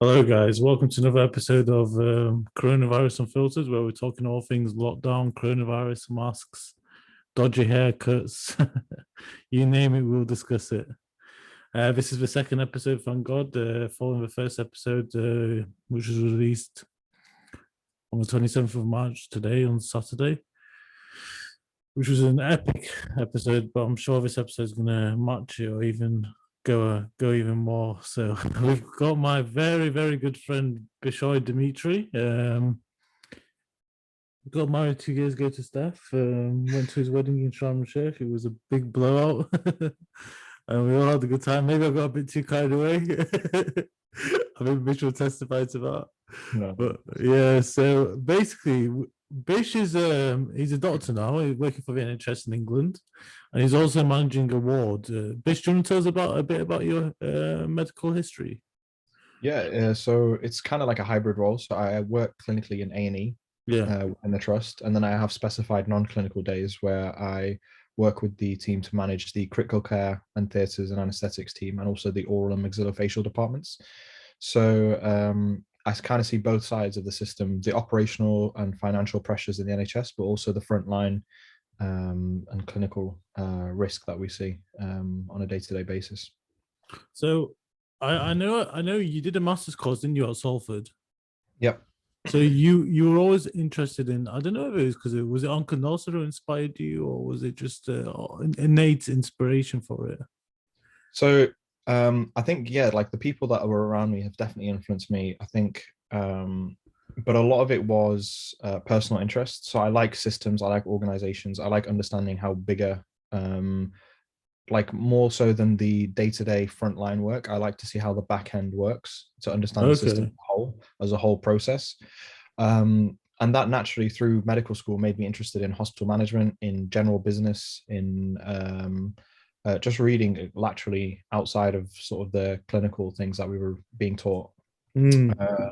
Hello, guys. Welcome to another episode of Coronavirus Unfiltered, where we're talking all things lockdown, coronavirus, masks, dodgy haircuts. You name it, we'll discuss it. This is the second episode, thank God, following the first episode, which was released on the 27th of March today, on Saturday, which was an epic episode, but I'm sure this episode is going to match it or even go even more. So we've got my very, very good friend Bishoy Dimitri. Got married 2 years ago to Steph. Went to his wedding in Sharm el Sheikh. It was a big blowout, and we all had a good time. Maybe I got a bit too carried away. I think Bish will testify to that. No. But yeah, so basically, Bish is he's a doctor now. He's working for the NHS in England, and he's also managing a ward. Bish, do you want to tell us about a bit about your medical history? Yeah, so it's kind of like a hybrid role. So I work clinically in A&E Yeah. in the trust, and then I have specified non-clinical days where I work with the team to manage the critical care and theatres and anaesthetics team, and also the oral and maxillofacial departments. So I kind of see both sides of the system, the operational and financial pressures in the NHS, but also the frontline and clinical risk that we see on a day-to-day basis. So I know you did a master's course, didn't you, at Salford? Yep. So you were always interested in, I don't know if it was because it was it Uncle Nelson who inspired you, or was it just innate inspiration for it? So I think yeah, like the people that were around me have definitely influenced me. I think, but a lot of it was personal interest. So I like systems, I like organizations, I like understanding how bigger, like more so than the day-to-day frontline work. I like to see how the back end works to understand the system Okay. as a whole process. And that naturally through medical school made me interested in hospital management, in general business, in just reading laterally outside of sort of the clinical things that we were being taught. Mm. Uh,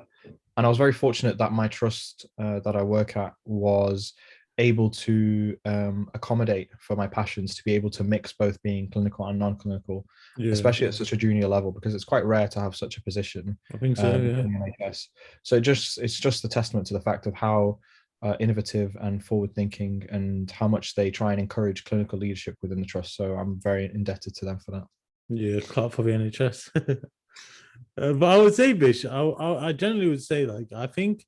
and I was very fortunate that my trust that I work at was able to accommodate for my passions to be able to mix both being clinical and non-clinical, Yeah, especially at such a junior level, because it's quite rare to have such a position I think so. in Yeah. the NHS. So it's just a testament to the fact of how innovative and forward thinking and how much they try and encourage clinical leadership within the trust. So I'm very indebted to them for that. Yeah, clap for the NHS. But I would say, Bish, I generally would say, like, I think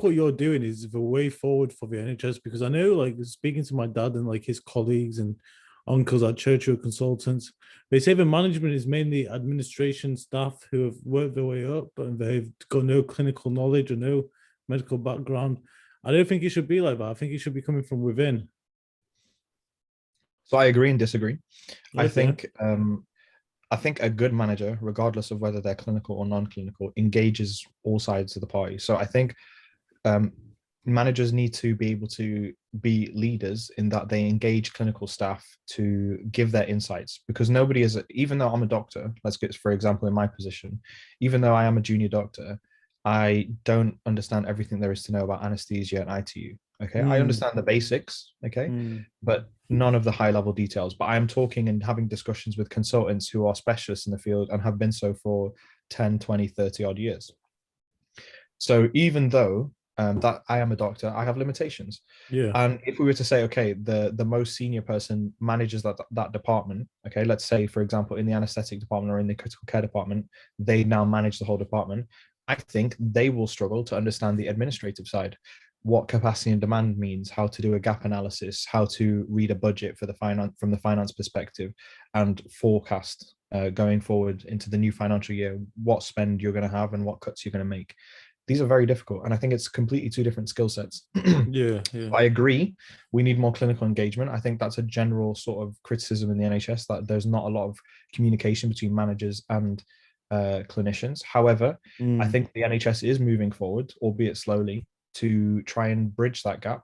what you're doing is the way forward for the NHS, because I know, like, speaking to my dad and like his colleagues and uncles at Churchill Consultants, they say the management is mainly administration staff who have worked their way up and they've got no clinical knowledge or no medical background. I don't think it should be like that. I think it should be coming from within. So I agree and disagree. I Okay. think I think a good manager, regardless of whether they're clinical or non-clinical, engages all sides of the party. So I think um, managers need to be able to be leaders in that they engage clinical staff to give their insights, because nobody is, even though I'm a doctor, let's get, for example, in my position, even though I am a junior doctor, I don't understand everything there is to know about anesthesia and ITU. Okay, I Mm, understand the basics. Okay, mm. but none of the high level details. But I am talking and having discussions with consultants who are specialists in the field and have been so for 10, 20, 30 odd years. So even though that I am a doctor, I have limitations. Yeah. And if we were to say, okay, the most senior person manages that department, okay, let's say, for example, in the anesthetic department or in the critical care department, they now manage the whole department. I think they will struggle to understand the administrative side, what capacity and demand means, how to do a gap analysis, how to read a budget for the finance from the finance perspective, and forecast going forward into the new financial year, what spend you're going to have and what cuts you're going to make. These are very difficult, and I think it's completely two different skill sets. Yeah. Yeah. I agree. We need more clinical engagement. I think that's a general sort of criticism in the NHS, that there's not a lot of communication between managers and clinicians. However, I Mm. think the NHS is moving forward, albeit slowly, to try and bridge that gap.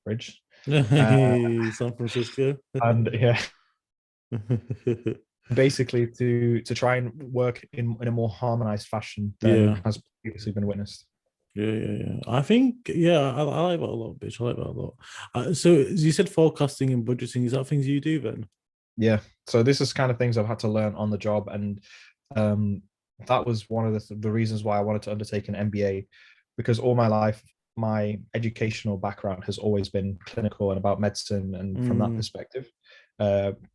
Bridge. Uh, San Francisco. and yeah, basically to try and work in a more harmonized fashion than Yeah. has previously been witnessed. Yeah, yeah, yeah. I think, yeah, I like that a lot, bitch. I like that a lot. So you said forecasting and budgeting. Is that things you do then? Yeah. So this is kind of things I've had to learn on the job, and um, that was one of the reasons why I wanted to undertake an MBA, because all my life my educational background has always been clinical and about medicine, and from that Mm, perspective,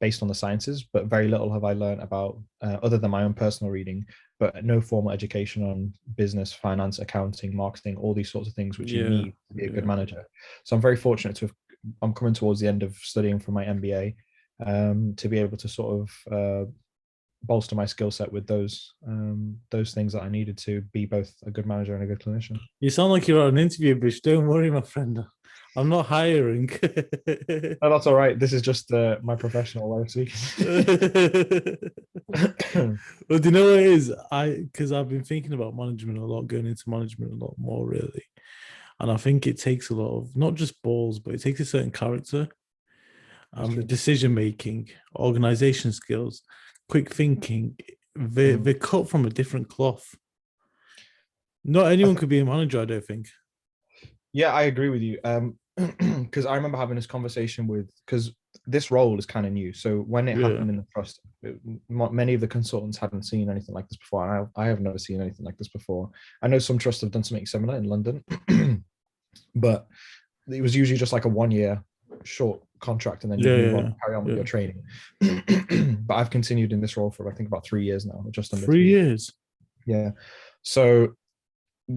based on the sciences. But very little have I learned about, other than my own personal reading, but no formal education on business, finance, accounting, marketing, all these sorts of things which you yeah, need to be a good yeah. manager. So I'm very fortunate to have. I'm coming towards the end of studying for my MBA, to be able to sort of bolster my skill set with those things that I needed to be both a good manager and a good clinician. You sound like you're on an interview, bitch. Don't worry, my friend. I'm not hiring. Oh, that's all right. This is just my professional way of speaking. Well, do you know what it is? Because I've been thinking about management a lot, going into management a lot more, really. And I think it takes a lot of not just balls, but it takes a certain character, That's true. decision making, organization skills, quick thinking. They're cut from a different cloth. Not I anyone think, could be a manager, I don't think. yeah, I agree with you. Because I remember having this conversation with, because this role is kind of new. So when it Yeah. happened in the trust, many of the consultants hadn't seen anything like this before. And I have never seen anything like this before. I know some trusts have done something similar in London, but it was usually just like a 1 year short contract, and then you'd Yeah, move on, yeah, carry on with yeah. your training. But I've continued in this role for I think about 3 years now, just under Three 3 years. years. Yeah. So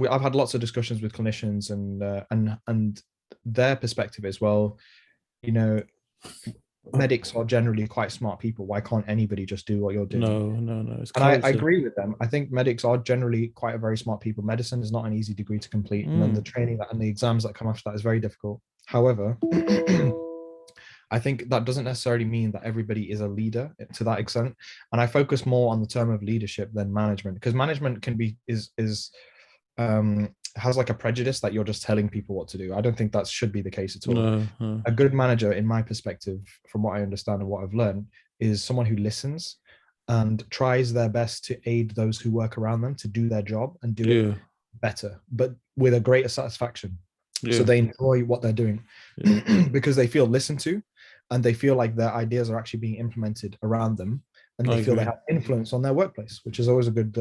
I've had lots of discussions with clinicians, and their perspective as well. You know, medics are generally quite smart people. Why can't anybody just do what you're doing? No, no, no. It's And I character. agree with them. I think medics are generally quite a very smart people. Medicine is not an easy degree to complete, and then the Mm, training and the exams that come after that is very difficult. However, I think that doesn't necessarily mean that everybody is a leader to that extent. And I focus more on the term of leadership than management, because management can be is has like a prejudice that you're just telling people what to do. I don't think that should be the case at all. no, no. A good manager, in my perspective, from what I understand and what I've learned, is someone who listens and tries their best to aid those who work around them to do their job and do it Yeah, better, but with a greater satisfaction. So yeah, they enjoy what they're doing yeah. because they feel listened to, and they feel like their ideas are actually being implemented around them, and I they feel they agree. have influence on their workplace, which is always I a good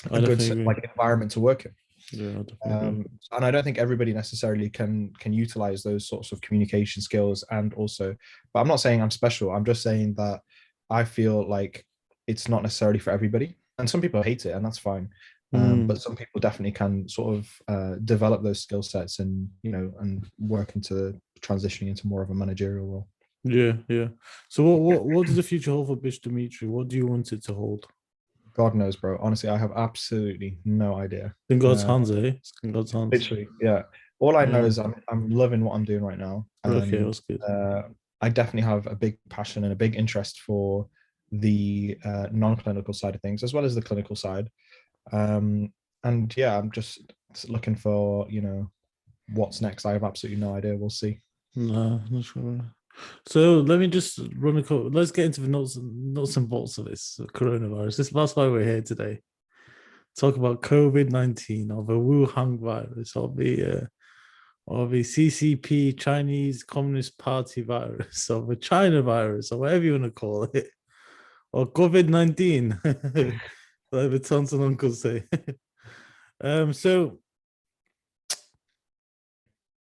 definitely agree. like environment to work in. Yeah, I definitely agree. And I don't think everybody necessarily can utilize those sorts of communication skills. And also, but I'm not saying I'm special. I'm just saying that I feel like it's not necessarily for everybody, and some people hate it, and that's fine. Mm, But some people definitely can sort of develop those skill sets, and and work into transitioning into more of a managerial role. yeah, yeah. So what does the future hold for Bish Dimitri? What do you want it to hold? God knows, bro. Honestly, I have absolutely no idea. In God's Uh, hands, eh? It's in God's hands. Literally, yeah. All I know Yeah. is I'm loving what I'm doing right now, Okay, and that's good. I definitely have a big passion and a big interest for the non-clinical side of things as well as the clinical side. And yeah, I'm just looking for what's next. I have absolutely no idea. We'll see. No, not sure. So let me just run a couple. Let's get into the nuts and bolts of this coronavirus. That's why we're here today. Talk about COVID-19 or the Wuhan virus or the CCP Chinese Communist Party virus or the China virus or whatever you want to call it, or COVID-19, like the taunts and uncles say. So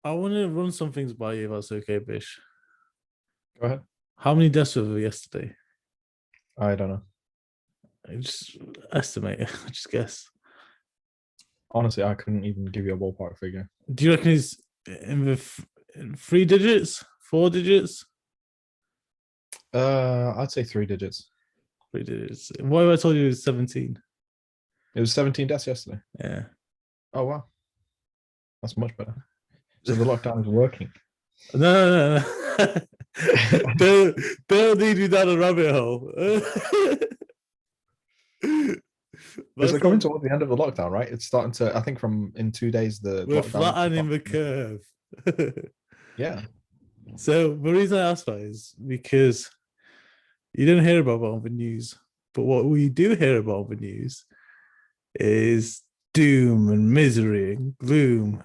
I want to run some things by you if that's okay, Bish. Go ahead. How many deaths were there yesterday? I don't know. I just estimate, just guess. Honestly, I couldn't even give you a ballpark figure. Do you reckon it's in the in 3 digits, 4 digits? I'd say 3 digits. 3 digits. What if I told you it was 17? It was 17 deaths yesterday. Yeah. Oh wow, that's much better. So the lockdown is working. No, no, no. Don't lead me down a rabbit hole. Because we're That's coming not, towards the end of the lockdown, right? It's starting to. I think from in 2 days the we're lockdown. flattening the curve. Yeah. So the reason I asked that is because you don't hear about it on the news, but what we do hear about on the news is doom and misery and gloom.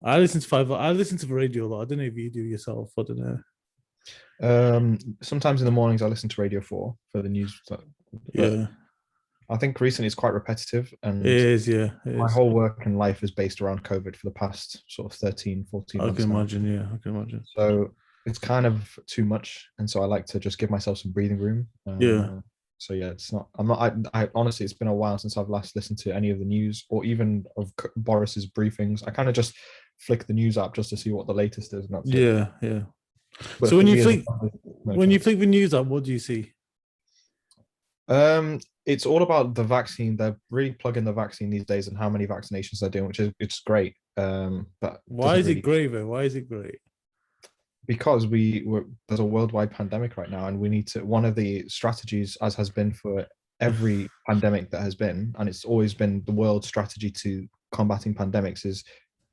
I listen to the radio a lot. I don't know if you do yourself. I don't know. Sometimes in the mornings I listen to Radio 4 for the news, but Yeah. I think recently it's quite repetitive, It and is, yeah, it my is. whole work and life is based around COVID for the past sort of 13, 14 I can months now. imagine, yeah, I can imagine. So it's kind of too much. And so I like to just give myself some breathing room. Yeah, So yeah, it's not, I'm not, I honestly, it's been a while since I've last listened to any of the news or even of Boris's briefings. I kind of just flick the news app just to see what the latest is, and that's it. yeah, yeah. But So for when you me as a flick family, no when you chance. flick the news up, what do you see? It's all about the vaccine. They're really plugging the vaccine these days and how many vaccinations they're doing, which is it's great. But Why doesn't is it really, great, though? Why is it great? because there's a worldwide pandemic right now, and we need to. One of the strategies, as has been for every pandemic that has been, and it's always been the world strategy to combating pandemics, is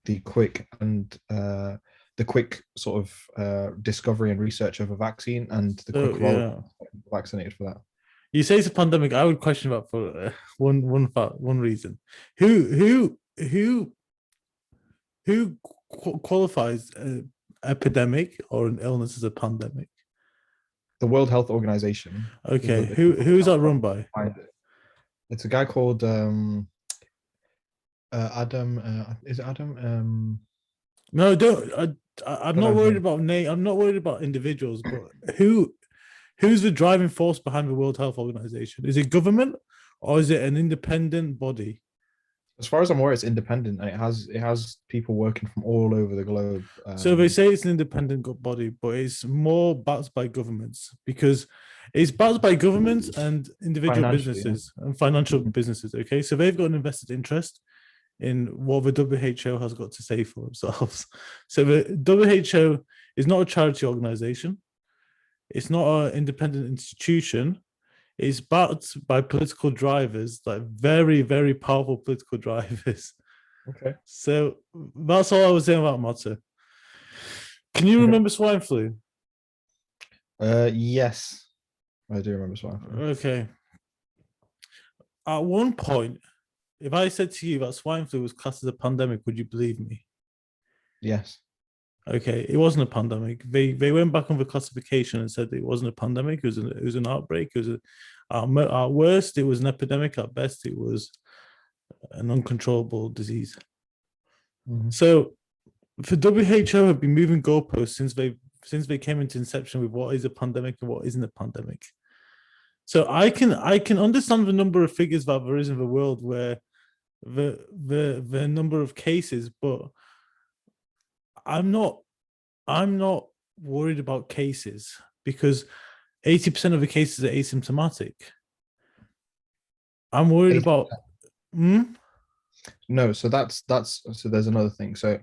the quick and the quick sort of discovery and research of a vaccine and the So quick roll yeah, vaccinated for that. you say it's a pandemic. I would question that for one reason. Who qualifies an epidemic or an illness as a pandemic? The World Health Organization is Okay, the who is that run by? behind it. It's a guy called Adam. Is it Adam? No, don't. I'm Don't know not his worried name. about name. I'm not worried about individuals, but who's the driving force behind the World Health Organization? Is it government or is it an independent body? As far as I'm aware, it's independent and it has people working from all over the globe. So they say it's an independent body, but it's more backed by governments because it's backed by governments and individual Financially, yeah. businesses and financial Mhm. businesses. Okay, so they've got an invested interest in what the WHO has got to say for themselves. So the WHO is not a charity organization. It's not an independent institution. It's backed by political drivers, like very, very powerful political drivers. Okay. So that's all I was saying about Matter. Can you Okay. remember swine flu? Yes, I do remember swine flu. Okay. At one point, if I said to you that swine flu was classed as a pandemic, would you believe me? Yes. Okay, it wasn't a pandemic. They went back on the classification and said it wasn't a pandemic. It was an outbreak. It was at worst, it was an epidemic. At best, it was an uncontrollable disease. Mhm. So the WHO have been moving goalposts since they came into inception with what is a pandemic and what isn't a pandemic. So I can understand the number of figures that there is in the world where the number of cases, but I'm not I'm not worried about cases because 80% of the cases are asymptomatic. I'm worried about 80%. hmm? No, so that's so there's another thing. So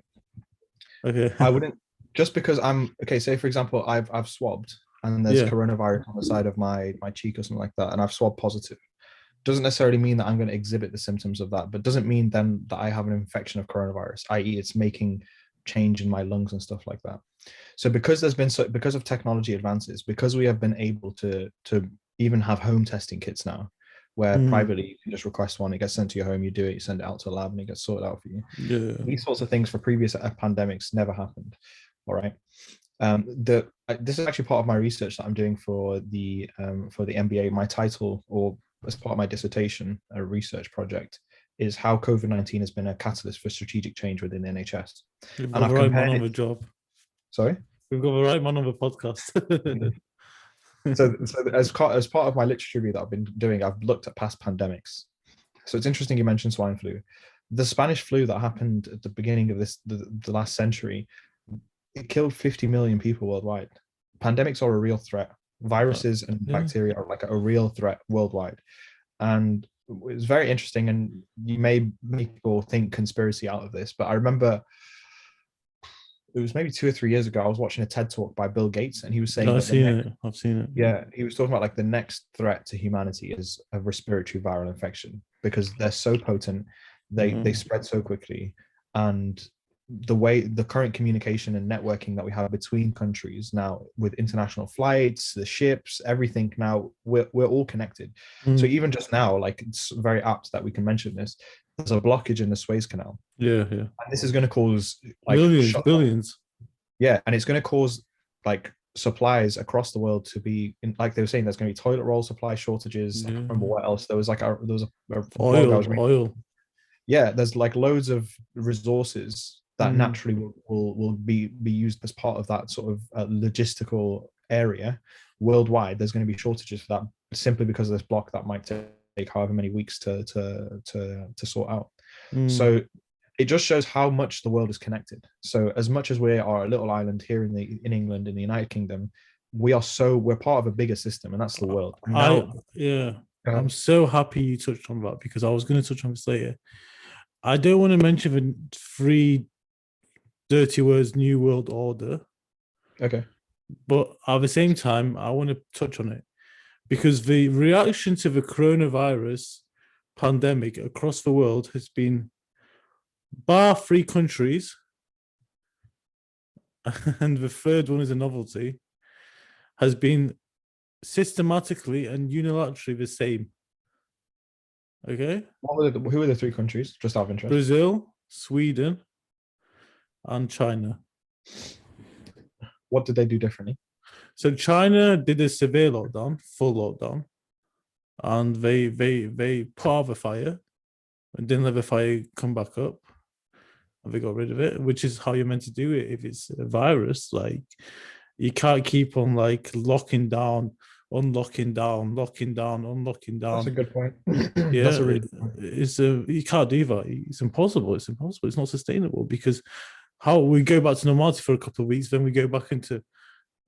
Okay. I wouldn't, just because I'm okay, say for example, I've swabbed and there's Yeah. coronavirus on the side of my cheek or something like that, and I've swabbed positive. Doesn't necessarily mean that I'm going to exhibit the symptoms of that, but doesn't mean then that I have an infection of coronavirus, i.e., it's making change in my lungs and stuff like that. So because of technology advances, because we have been able to even have home testing kits now, where Mm, privately you can just request one, it gets sent to your home, you do it, you send it out to a lab, and it gets sorted out for you. yeah. These sorts of things for previous pandemics never happened. All right. This is actually part of my research that I'm doing for the MBA. My title, or as part of my dissertation, a research project, is how COVID-19 has been a catalyst for strategic change within the NHS. We've And got the I've right man compared on it. the job. Sorry. We've got the right man on the podcast. So as part of my literature review that I've been doing, I've looked at past pandemics. So it's interesting you mentioned swine flu. The Spanish flu that happened at the beginning of the last century, it killed 50 million people worldwide. Pandemics are a real threat. Viruses and Yeah. bacteria are like a real threat worldwide. And it's very interesting. And you may make people think conspiracy out of this, but I remember it was maybe 2 or 3 years ago, I was watching a TED talk by Bill Gates, and he was saying I've that the seen next, it. I've seen it. yeah, he was talking about like the next threat to humanity is a respiratory viral infection because they're so potent, they Mm. spread so quickly, and the current communication and networking that we have between countries now with international flights, the ships, everything now we're all connected. So Mm. even just now, like it's very apt that we can mention this. There's a blockage in the Suez Canal, Yeah, yeah. and this is going to cause like Millions, shut billions. yeah, and it's going to cause like supplies across the world to be in, like they were saying, there's going to be toilet roll supply shortages. I can't remember Yeah. what else. There was like there was a blog I was reading. Oil. Yeah, there's like loads of resources that Mm, naturally will be used as part of that sort of logistical area worldwide. There's going to be shortages for that simply because of this block that might take however many weeks to sort out. mm. So it just shows how much the world is connected. So as much as we are a little island here in England, in the United Kingdom, we're part of a bigger system, and that's the world. And I now, yeah. uh, I'm so happy you touched on that because I was going to touch on this later. I don't want to mention the three dirty words New World Order, okay, but at the same time, I want to touch on it because the reaction to the coronavirus pandemic across the world has been, bar three countries, and the third one is a novelty, has been systematically and unilaterally the same. Okay? who are the three countries? Just out of interest. Brazil, Sweden, and China. What did they do differently? So China did a severe lockdown, full lockdown, and they put out the fire and didn't let the fire come back up. And they got rid of it, which is how you're meant to do it if it's a virus. Like you can't keep on like locking down, unlocking down, locking down, unlocking That's a down. good point. Yeah, That's a really good point. it's a you can't do that. It's impossible. It's impossible. It's not sustainable because how we go back to normality for a couple of weeks, then we go back into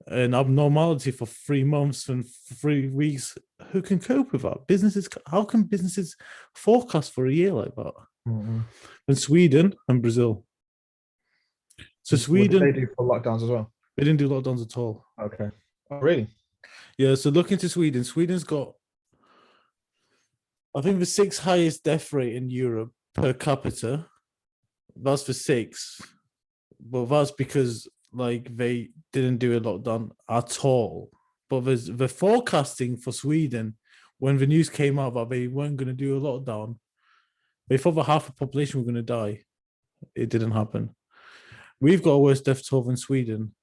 an abnormality for 3 months and 3 weeks. Who can cope with that? Businesses, how can businesses forecast for a year like that? Mm-hmm. And Sweden and Brazil. So What did they Sweden, do for lockdowns as well? they didn't do lockdowns at all. Okay. Oh, really? Yeah, so look into Sweden. Sweden's got, I think, the sixth highest death rate in Europe per capita. That's the sixth. But that's because like they didn't do a lockdown at all. But there's the forecasting for Sweden when the news came out that they weren't going to do a lockdown. They thought that half the population were going to die. It didn't happen. We've got a worse death toll than Sweden,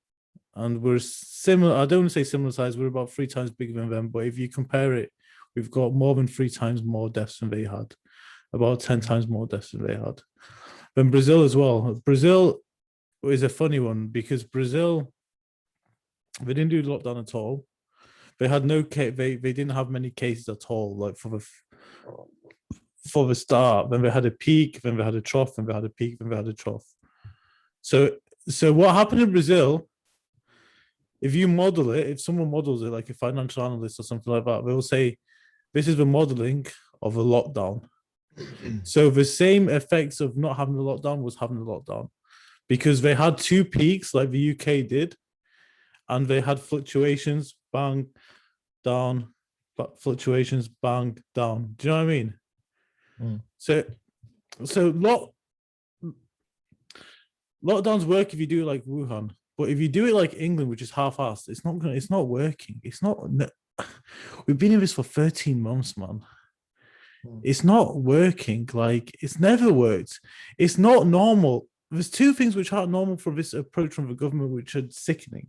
and we're similar. I don't want to say similar size. We're about 3 times bigger than them. But if you compare it, we've got more than 3 times more deaths than they had. About 10 times more deaths than they had. Then Brazil as well. Brazil is a funny one because Brazil, they didn't do lockdown at all. They had no case. They didn't have many cases at all. Like for the start, then they had a peak, then they had a trough, then they had a peak, then they had a trough. So what happened in Brazil? If you model it, if someone models it, like a financial analyst or something like that, they will say this is the modeling of a lockdown. So the same effects of not having the lockdown was having the lockdown because they had two peaks like the UK did, and they had fluctuations, bang, down, but fluctuations, bang, down. Do you know what I mean? Mm. So lockdowns work if you do it like Wuhan, but if you do it like England, which is half-assed, it's not working. It's not. We've been in this for 13 months, man. It's not working. Like it's never worked. It's not normal. There's two things which aren't normal for this approach from the government, which are sickening.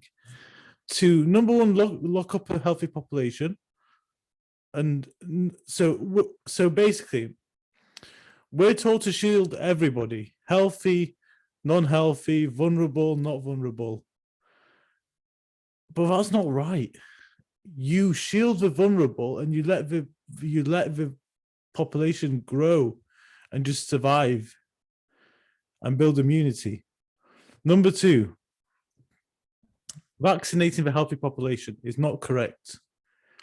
To number one, lock up a healthy population, and so basically, we're told to shield everybody: healthy, non-healthy, vulnerable, not vulnerable. But that's not right. You shield the vulnerable, and you let the population grow and just survive and build immunity. Number two, vaccinating the healthy population is not correct.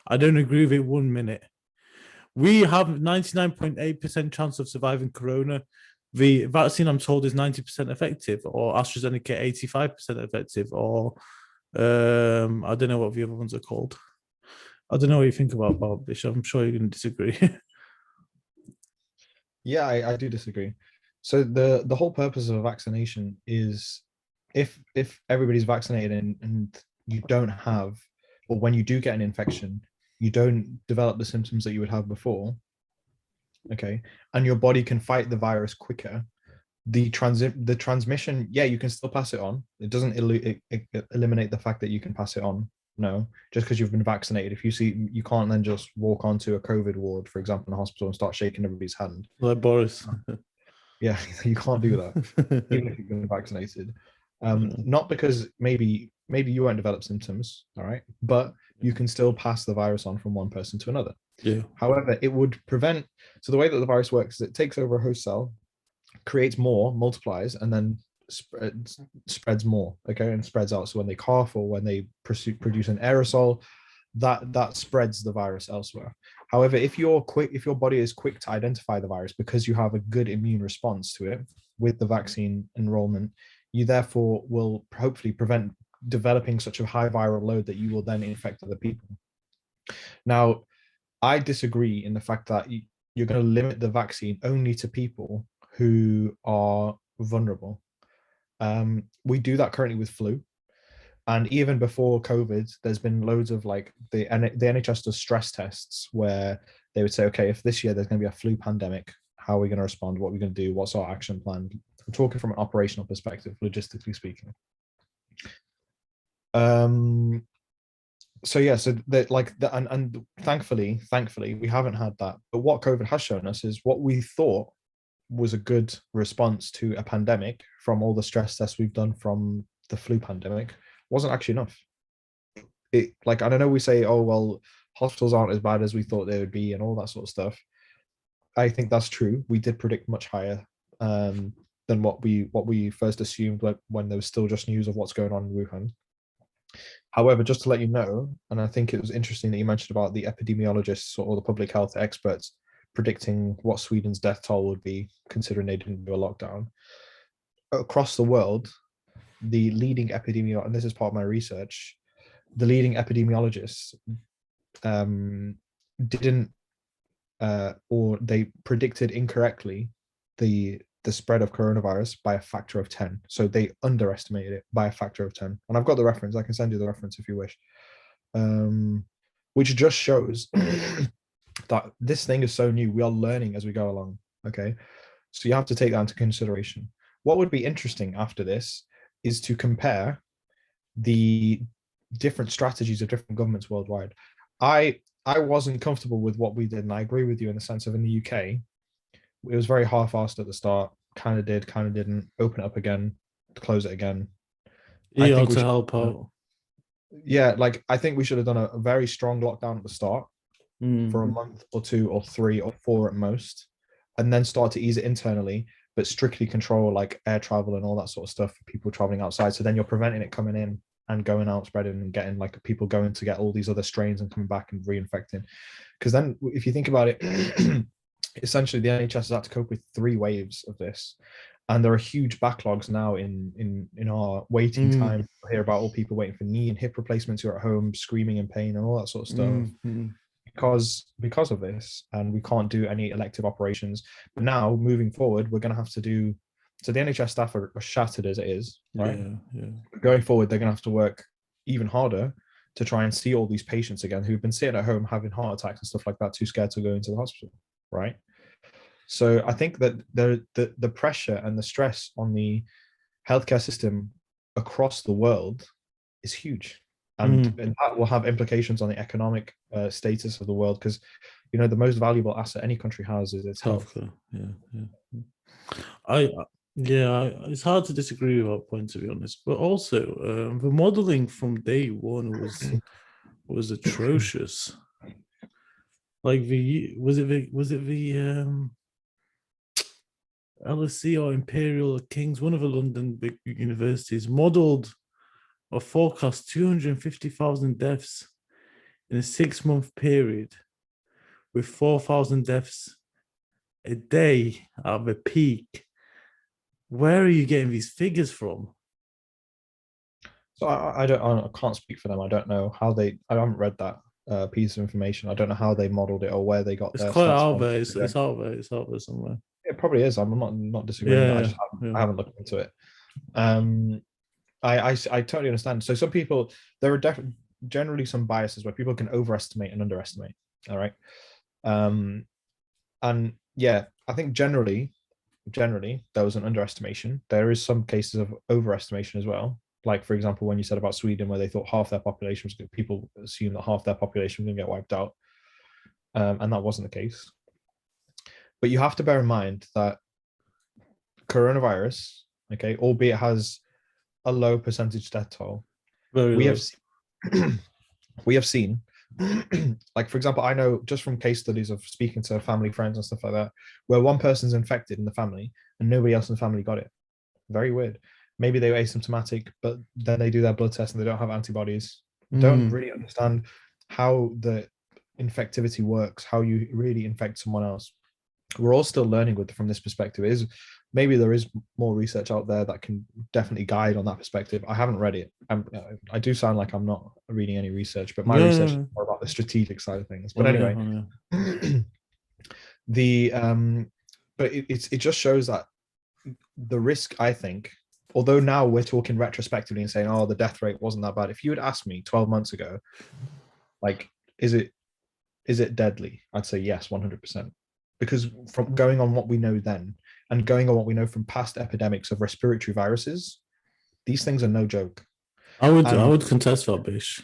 I don't agree with it 1 minute. We have 99.8% chance of surviving corona. The vaccine, I'm told, is 90% effective, or AstraZeneca 85% effective, or I don't know what the other ones are called. I don't know what you think about this. I'm sure you're going to disagree. Yeah, I do disagree. So the whole purpose of a vaccination is if everybody's vaccinated and you don't have, or when you do get an infection, you don't develop the symptoms that you would have before, okay, and your body can fight the virus quicker, the transmission, yeah, you can still pass it on. It doesn't eliminate the fact that you can pass it on. No, just because you've been vaccinated. If you see, you can't then just walk onto a COVID ward, for example, in a hospital and start shaking everybody's hand. Like Boris. Yeah, you can't do that, even if you've been vaccinated. Yeah. Not because maybe you won't develop symptoms, all right, but you can still pass the virus on from one person to another. Yeah. However, it would prevent. So the way that the virus works is it takes over a host cell, creates more, multiplies, and then spreads more. Okay, and spreads out. So when they cough or when they produce an aerosol, that spreads the virus elsewhere. However, if your body is quick to identify the virus because you have a good immune response to it with the vaccine enrollment, you therefore will hopefully prevent developing such a high viral load that you will then infect other people. Now, I disagree in the fact that you're going to limit the vaccine only to people who are vulnerable. We do that currently with flu. And even before COVID, there's been loads of like the NHS does stress tests where they would say, okay, if this year there's going to be a flu pandemic, how are we going to respond? What are we going to do? What's our action plan? I'm talking from an operational perspective, logistically speaking. So yeah, so that like the, and thankfully we haven't had that. But what COVID has shown us is what we thought was a good response to a pandemic from all the stress tests we've done from the flu pandemic wasn't actually enough. It like, I don't know, we say, oh well, hospitals aren't as bad as we thought they would be and all that sort of stuff. I think that's true. We did predict much higher than what we first assumed when there was still just news of what's going on in Wuhan. However, just to let you know, and I think it was interesting that you mentioned about the epidemiologists or the public health experts predicting what Sweden's death toll would be, considering they didn't do a lockdown. Across the world, the leading epidemiologist, and this is part of my research, the leading epidemiologists didn't, or they predicted incorrectly the spread of coronavirus by a factor of 10. So they underestimated it by a factor of 10. And I've got the reference. I can send you the reference if you wish. Which just shows that this thing is so new. We are learning as we go along. Okay. So you have to take that into consideration. What would be interesting after this is to compare the different strategies of different governments worldwide. I wasn't comfortable with what we did, and I agree with you in the sense of in the UK, it was very half-assed at the start. Kind of did, kind of didn't. Open it up again, close it again. I think to help out. Yeah, like I think we should have done a very strong lockdown at the start for a month or 2 or 3 or 4 at most, and then start to ease it internally, but strictly control like air travel and all that sort of stuff for people traveling outside. So then you're preventing it coming in and going out, spreading and getting like people going to get all these other strains and coming back and reinfecting. Because then if you think about it, essentially the NHS has had to cope with 3 waves of this. And there are huge backlogs now in our waiting time. I hear about all people waiting for knee and hip replacements who are at home screaming in pain and all that sort of stuff. Because of this, and we can't do any elective operations. But now moving forward, we're going to have to do. So the NHS staff are shattered as it is, right? Yeah. Going forward, they're going to have to work even harder to try and see all these patients again who've been sitting at home having heart attacks and stuff like that, too scared to go into the hospital, right? So I think that the pressure and the stress on the healthcare system across the world is huge. And that will have implications on the economic status of the world, because the most valuable asset any country has is its health. It's hard to disagree with that point, to be honest. But also, the modeling from day one was atrocious. Like was it the LSE or Imperial or King's, one of the London big universities, modeled or forecast 250,000 deaths in a 6-month period, with 4,000 deaths a day at the peak. Where are you getting these figures from? So I can't speak for them. I don't know how I haven't read that piece of information. I don't know how they modeled it or where they got their quite stats out from. there. It's out there. It's out there somewhere. It probably is. I'm not disagreeing. I haven't looked into it. I totally understand. So some people, there are generally some biases where people can overestimate and underestimate. All right. And yeah, I think generally generally there was an underestimation. There is some cases of overestimation as well. Like, for example, when you said about Sweden, where they thought half their population was good, people assumed that half their population was going to get wiped out. And that wasn't the case. But you have to bear in mind that coronavirus, okay, albeit has a low percentage death toll, Very we low. have we have seen like, for example, I know just from case studies of speaking to family friends and stuff like that, where one person's infected in the family and nobody else in the family got it. Very weird. Maybe they were asymptomatic, but then they do their blood test and they don't have antibodies. Don't really understand how the infectivity works, how you really infect someone else. We're all still learning from this perspective. Is maybe there is more research out there that can definitely guide on that perspective. I haven't read it. I do sound like I'm not reading any research, but my research is more about the strategic side of things. But anyway, the but it just shows that the risk, I think, although now we're talking retrospectively and saying, oh, the death rate wasn't that bad. If you had asked me 12 months ago, like, is it deadly? I'd say yes, 100%. Because from going on what we know then and going on what we know from past epidemics of respiratory viruses, these things are no joke. I would contest that, Bish.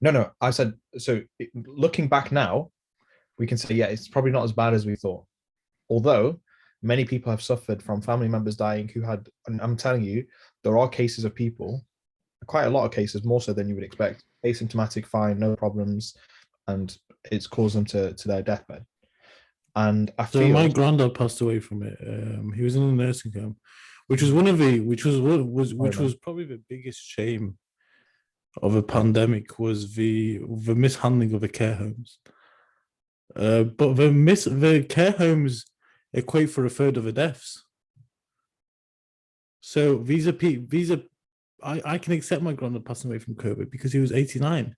No. I said, so looking back now, we can say, yeah, it's probably not as bad as we thought. Although many people have suffered from family members dying who had, and I'm telling you, there are cases of people, quite a lot of cases, more so than you would expect, asymptomatic, fine, no problems, and it's caused them to their deathbed. And I feel my granddad passed away from it. He was in a nursing home, which was probably the biggest shame of a pandemic, was the mishandling of the care homes. But the care homes equate for a third of the deaths. So I can accept my granddad passing away from COVID because he was 89,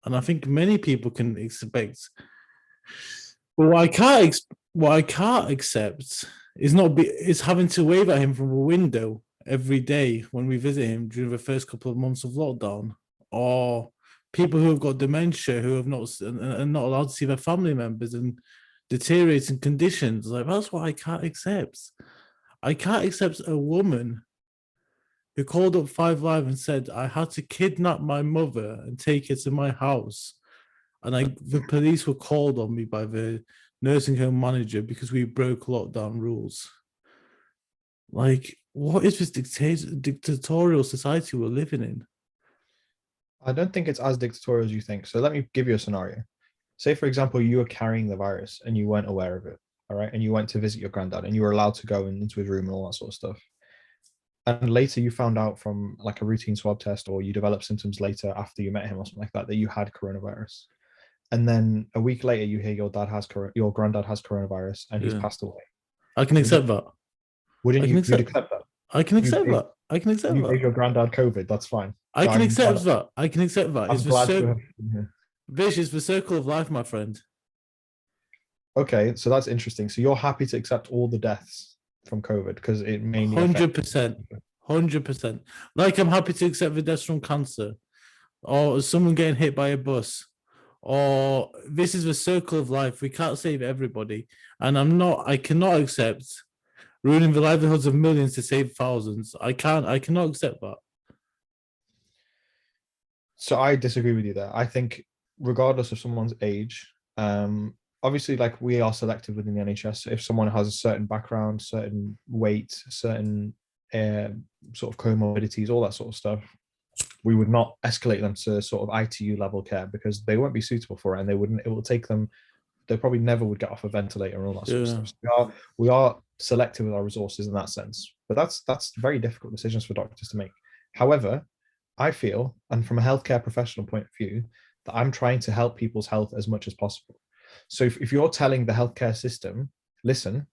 and I think many people can expect. But what I can't accept is having to wave at him from a window every day when we visit him during the first couple of months of lockdown, or people who have got dementia who have not and not allowed to see their family members and deteriorating conditions. Like, that's what I can't accept. I can't accept a woman who called up 5 Live and said, I had to kidnap my mother and take her to my house. And the police were called on me by the nursing home manager because we broke lockdown rules. Like, what is this dictatorial society we're living in? I don't think it's as dictatorial as you think. So let me give you a scenario. Say, for example, you were carrying the virus and you weren't aware of it, all right? And you went to visit your granddad and you were allowed to go into his room and all that sort of stuff. And later you found out from like a routine swab test, or you developed symptoms later after you met him or something like that, that you had coronavirus. And then a week later, you hear your granddad has coronavirus and he's passed away. I can accept that. Wouldn't you accept that? I can accept that. I can accept that. You gave your granddad COVID. That's fine. I can accept that. I can accept that. I'm glad to have been here. Vish is the circle of life, my friend. Okay, so that's interesting. So you're happy to accept all the deaths from COVID because it mainly 100%, 100%. Like, I'm happy to accept the deaths from cancer, or someone getting hit by a bus, or this is the circle of life. We can't save everybody, and I cannot accept ruining the livelihoods of millions to save thousands. I cannot accept that. So I disagree with you there. I think regardless of someone's age, obviously, like, we are selective within the NHS. If someone has a certain background, certain weight, certain sort of comorbidities, all that sort of stuff, we would not escalate them to sort of ITU level care because they won't be suitable for it, and it will take them. They probably never would get off a ventilator and all that sort of stuff. So we are selective with our resources in that sense, but that's very difficult decisions for doctors to make. However, I feel, and from a healthcare professional point of view, that I'm trying to help people's health as much as possible. So if you're telling the healthcare system, listen,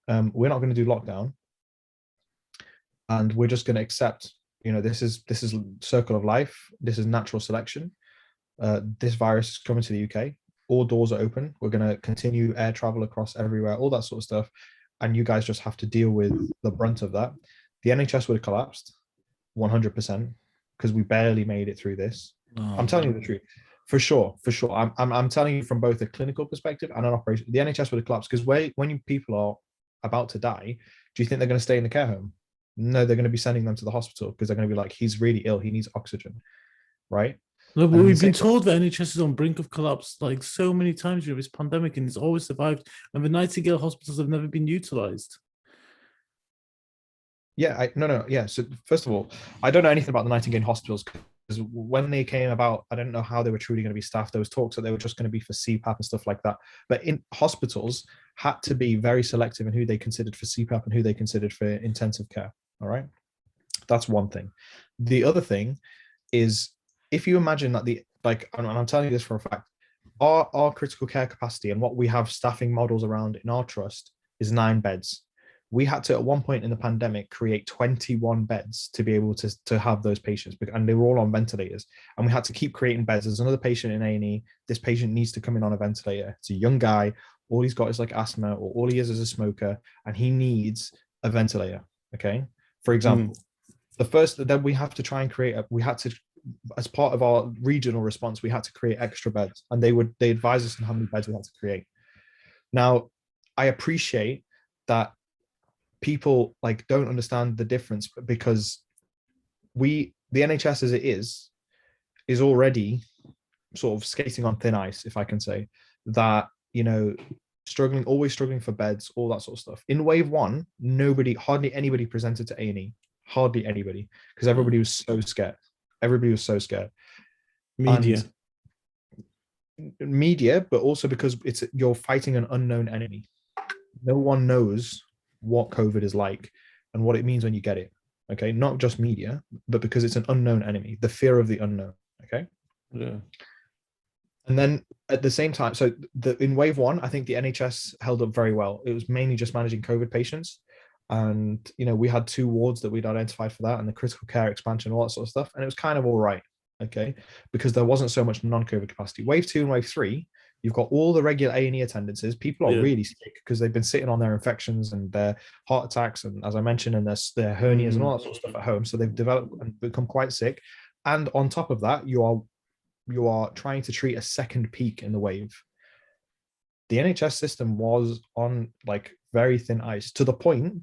we're not going to do lockdown, and we're just going to accept, this is circle of life. This is natural selection. This virus is coming to the UK. All doors are open. We're going to continue air travel across everywhere, all that sort of stuff. And you guys just have to deal with the brunt of that. The NHS would have collapsed 100% because we barely made it through this. I'm telling you the truth. For sure. I'm telling you from both a clinical perspective and an operation. The NHS would have collapsed because when people are about to die, do you think they're going to stay in the care home? No, they're going to be sending them to the hospital because they're going to be like, he's really ill, he needs oxygen, right? No, but And the we've been same, told that NHS is on brink of collapse like so many times during this pandemic, and it's always survived. And the Nightingale hospitals have never been utilized. yeah, no, yeah. So first of all, I don't know anything about the Nightingale hospitals because when they came about, I didn't know how they were truly going to be staffed. There was talks that they were just going to be for CPAP and stuff like that. But in hospitals had to be very selective in who they considered for CPAP and who they considered for intensive care. All right, that's one thing. The other thing is, if you imagine that and I'm telling you this for a fact, our critical care capacity and what we have staffing models around in our trust is 9 beds. We had to, at one point in the pandemic, create 21 beds to be able to have those patients, and they were all on ventilators. And we had to keep creating beds. There's another patient in A&E. This patient needs to come in on a ventilator. It's a young guy. All he's got is like asthma, or all he is a smoker, and he needs a ventilator. Okay. For example, then we have to try and we had to, as part of our regional response, we had to create extra beds, and they advise us on how many beds we had to create. Now, I appreciate that people like don't understand the difference, because the NHS as it is already sort of skating on thin ice, if I can say that, always struggling for beds, all that sort of stuff. In wave 1, hardly anybody presented to A&E, hardly anybody, because everybody was so scared. Media. And media, but also because you're fighting an unknown enemy. No one knows what COVID is like and what it means when you get it. Okay, not just media, but because it's an unknown enemy, the fear of the unknown. Okay. Yeah. And then at the same time, so in wave 1, I think the NHS held up very well. It was mainly just managing COVID patients. And, we had 2 wards that we'd identified for that, and the critical care expansion, all that sort of stuff. And it was kind of all right. Okay. Because there wasn't so much non-COVID capacity. Wave 2 and wave 3, you've got all the regular A&E attendances. People are really sick because they've been sitting on their infections and their heart attacks, and as I mentioned, and their hernias and all that sort of stuff at home. So they've developed and become quite sick. And on top of that, you are trying to treat a second peak in the wave. The NHS system was on like very thin ice, to the point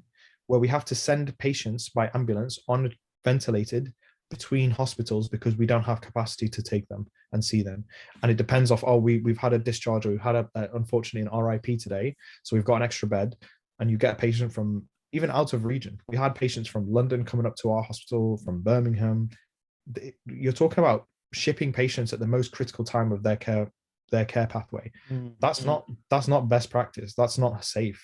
where we have to send patients by ambulance on ventilated between hospitals because we don't have capacity to take them and see them. And it depends off, we've had a discharge, or we've had unfortunately an RIP today, so we've got an extra bed, and you get a patient from even out of region. We had patients from London coming up to our hospital, from Birmingham. You're talking about shipping patients at the most critical time of their care pathway. That's not best practice. That's not safe.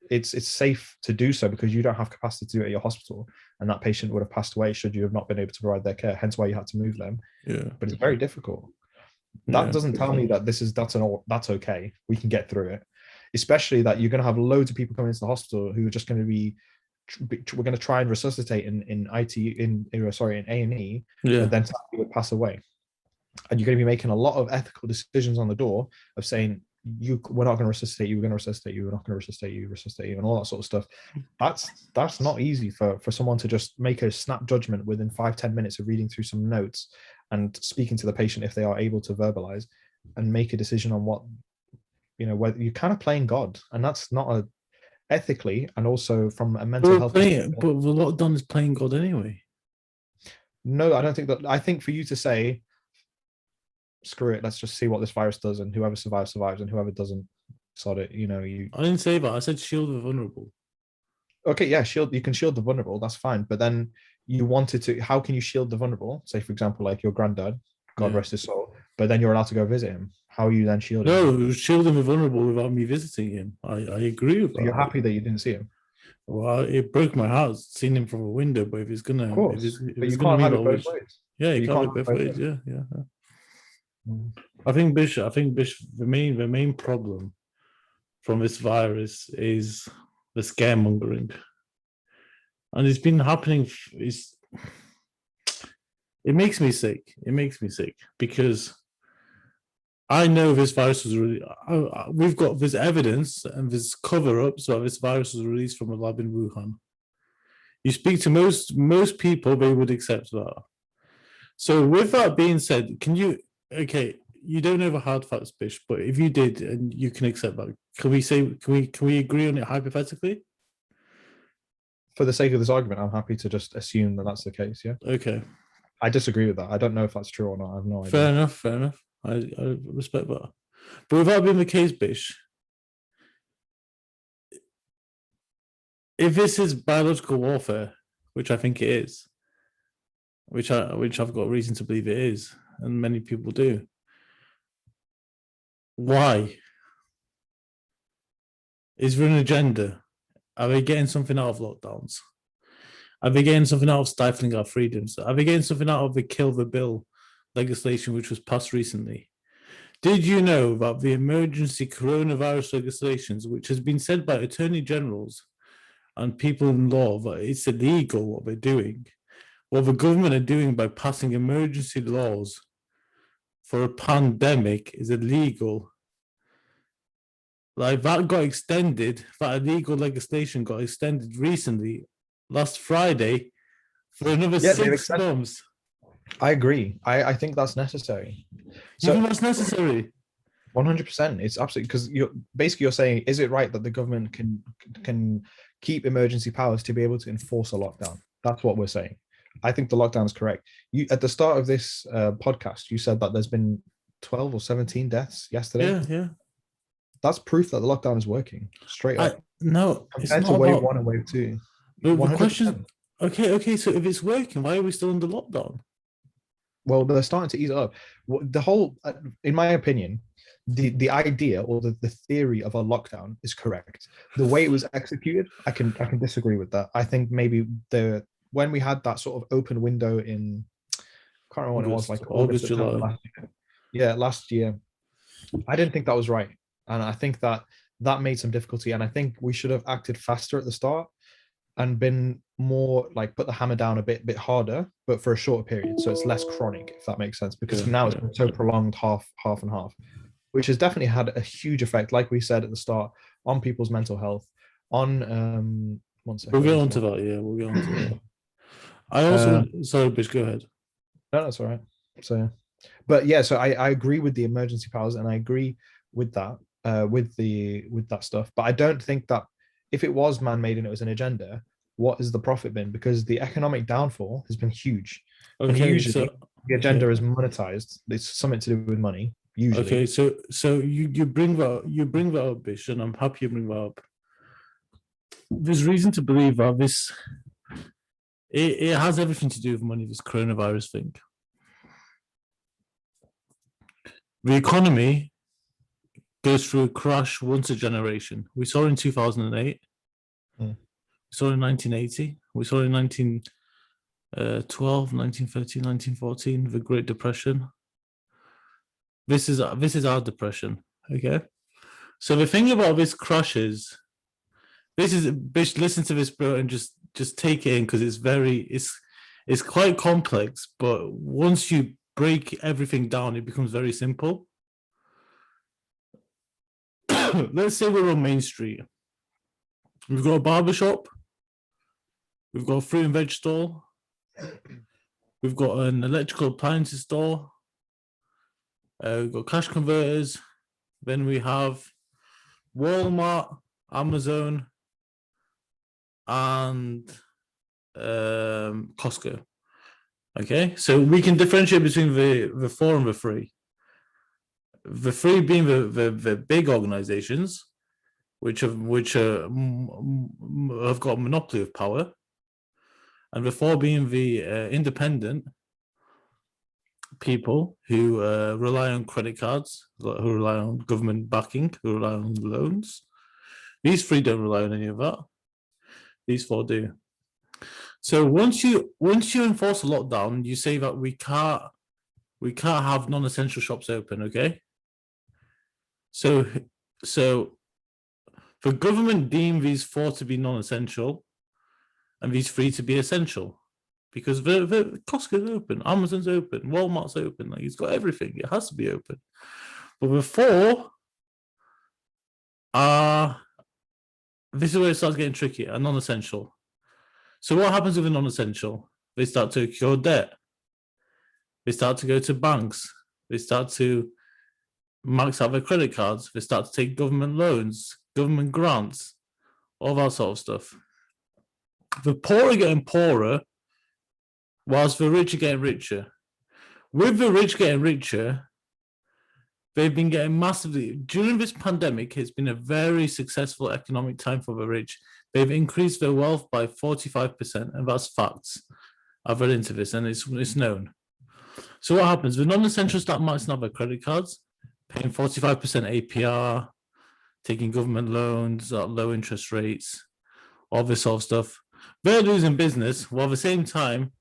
It's safe to do so because you don't have capacity to do it at your hospital, and that patient would have passed away should you have not been able to provide their care, hence why you had to move them. But it's very difficult. That doesn't tell me that that's okay. We can get through it, especially that you're going to have loads of people coming into the hospital who are just going to be, we're going to try and resuscitate in A&E, but then would pass away. And you're going to be making a lot of ethical decisions on the door of saying, we're not going to resuscitate you, we're going to resuscitate you, we're not going to resuscitate you, and all that sort of stuff. That's not easy for someone to just make a snap judgment within 5-10 minutes of reading through some notes and speaking to the patient, if they are able to verbalize, and make a decision on what, whether you're kind of playing God, and that's not ethically, and also from a mental health perspective. But the lockdown is playing God anyway. No, I don't think that. I think for you to say, screw it, let's just see what this virus does, and whoever survives, and whoever doesn't, sod it. I didn't say that. I said shield the vulnerable. Okay, yeah, you can shield the vulnerable, that's fine. But then you wanted to, how can you shield the vulnerable? Say, for example, like your granddad, God rest his soul, but then you're allowed to go visit him. How are you then shielding him? No, shielding the vulnerable without me visiting him. I agree with that. You're happy that you didn't see him? Well, it broke my heart seeing him from a window, but if it's gonna, of course, if but it's you gonna can't have mean it both ways. Yeah, you can't have it both ways. Yeah. I think Bishop, the main problem from this virus is the scaremongering, and it's been happening. It makes me sick. It makes me sick because I know this virus was really. We've got this evidence and this cover-up, so this virus was released from a lab in Wuhan. You speak to most people, they would accept that. So with that being said, can you? Okay, you don't know the hard facts, Bish, but if you did and you can accept that, can we agree on it hypothetically? For the sake of this argument, I'm happy to just assume that that's the case. Yeah. Okay. I disagree with that. I don't know if that's true or not. I have no idea. Fair enough, fair enough. I respect that. But without being the case, Bish, if this is biological warfare, which I think it is, which I've got reason to believe it is, and many people do, why? Is there an agenda? Are they getting something out of lockdowns? Are they getting something out of stifling our freedoms? Are they getting something out of the kill the bill legislation which was passed recently? Did you know that the emergency coronavirus legislations, which has been said by attorney generals and people in law that it's illegal what they're doing, what the government are doing by passing emergency laws for a pandemic is illegal? Like that got extended, that illegal legislation got extended recently, last Friday, for another 6 months. I agree. I think that's necessary. So you think that's necessary? 100%. It's absolutely, because you're saying, is it right that the government can keep emergency powers to be able to enforce a lockdown? That's what we're saying. I think the lockdown is correct. You at the start of this podcast, you said that there's been 12 or 17 deaths yesterday. Yeah. That's proof that the lockdown is working. Straight up. No, compared to wave 1 and wave 2. But the question, okay. So if it's working, why are we still under lockdown? Well, they're starting to ease up. The whole, in my opinion, the idea or the theory of a lockdown is correct. The way it was executed, I can disagree with that. I think maybe when we had that sort of open window in, I can't remember when it was, like August, July. Last year. Yeah, last year. I didn't think that was right. And I think that made some difficulty. And I think we should have acted faster at the start and been more like put the hammer down a bit harder, but for a shorter period. So it's less chronic, if that makes sense, because now it's been so prolonged, half and half, which has definitely had a huge effect, like we said at the start, on people's mental health. On one second. We'll get on to that. Yeah, we'll get on to that. I also, sorry, Bish, go ahead. No, that's all right. So, but yeah, so I agree with the emergency powers, and I agree with that. With that stuff, but I don't think that if it was man-made and it was an agenda, what has the profit been? Because the economic downfall has been huge. Okay, and usually the agenda is monetized. It's something to do with money. Usually. Okay, so you bring that up, Bish, and I'm happy you bring that up. There's reason to believe that it has everything to do with money. This coronavirus thing, the economy goes through a crash once a generation. We saw in 2008. We saw in 1980. We saw in 1912, 1913, 1914, the Great Depression. This is our depression. Okay. So the thing about this crash is, listen to this, bro, and just take it in, because it's quite complex. But once you break everything down, it becomes very simple. Let's say we're on Main Street. We've got a barber shop. We've got a fruit and veg store. We've got an electrical appliances store. We've got cash converters. Then we have Walmart, Amazon, and Costco. Okay, so we can differentiate between the four and the three. The three being the big organizations, which have got a monopoly of power, and the four being the independent people who rely on credit cards, who rely on government backing, who rely on loans. These three don't rely on any of that. These four do. So once you enforce a lockdown, you say that we can't have non-essential shops open, okay? So the government deem these four to be non-essential and these three to be essential, because the Costco's open, Amazon's open, Walmart's open, like it's got everything. It has to be open. But the four are, this is where it starts getting tricky, are non-essential. So what happens with a non-essential? They start to accrue debt. They start to go to banks. They start to max out their credit cards. They start to take government loans, government grants, all that sort of stuff. The poor are getting poorer, whilst the rich are getting richer. With the rich getting richer, they've been getting massively during this pandemic. It's been a very successful economic time for the rich. They've increased their wealth by 45%, and that's facts. I've read into this, and it's known. So what happens? The non-essential start maxing out their credit cards, paying 45% APR, taking government loans at low interest rates, all this sort of stuff. They're losing business, while at the same time,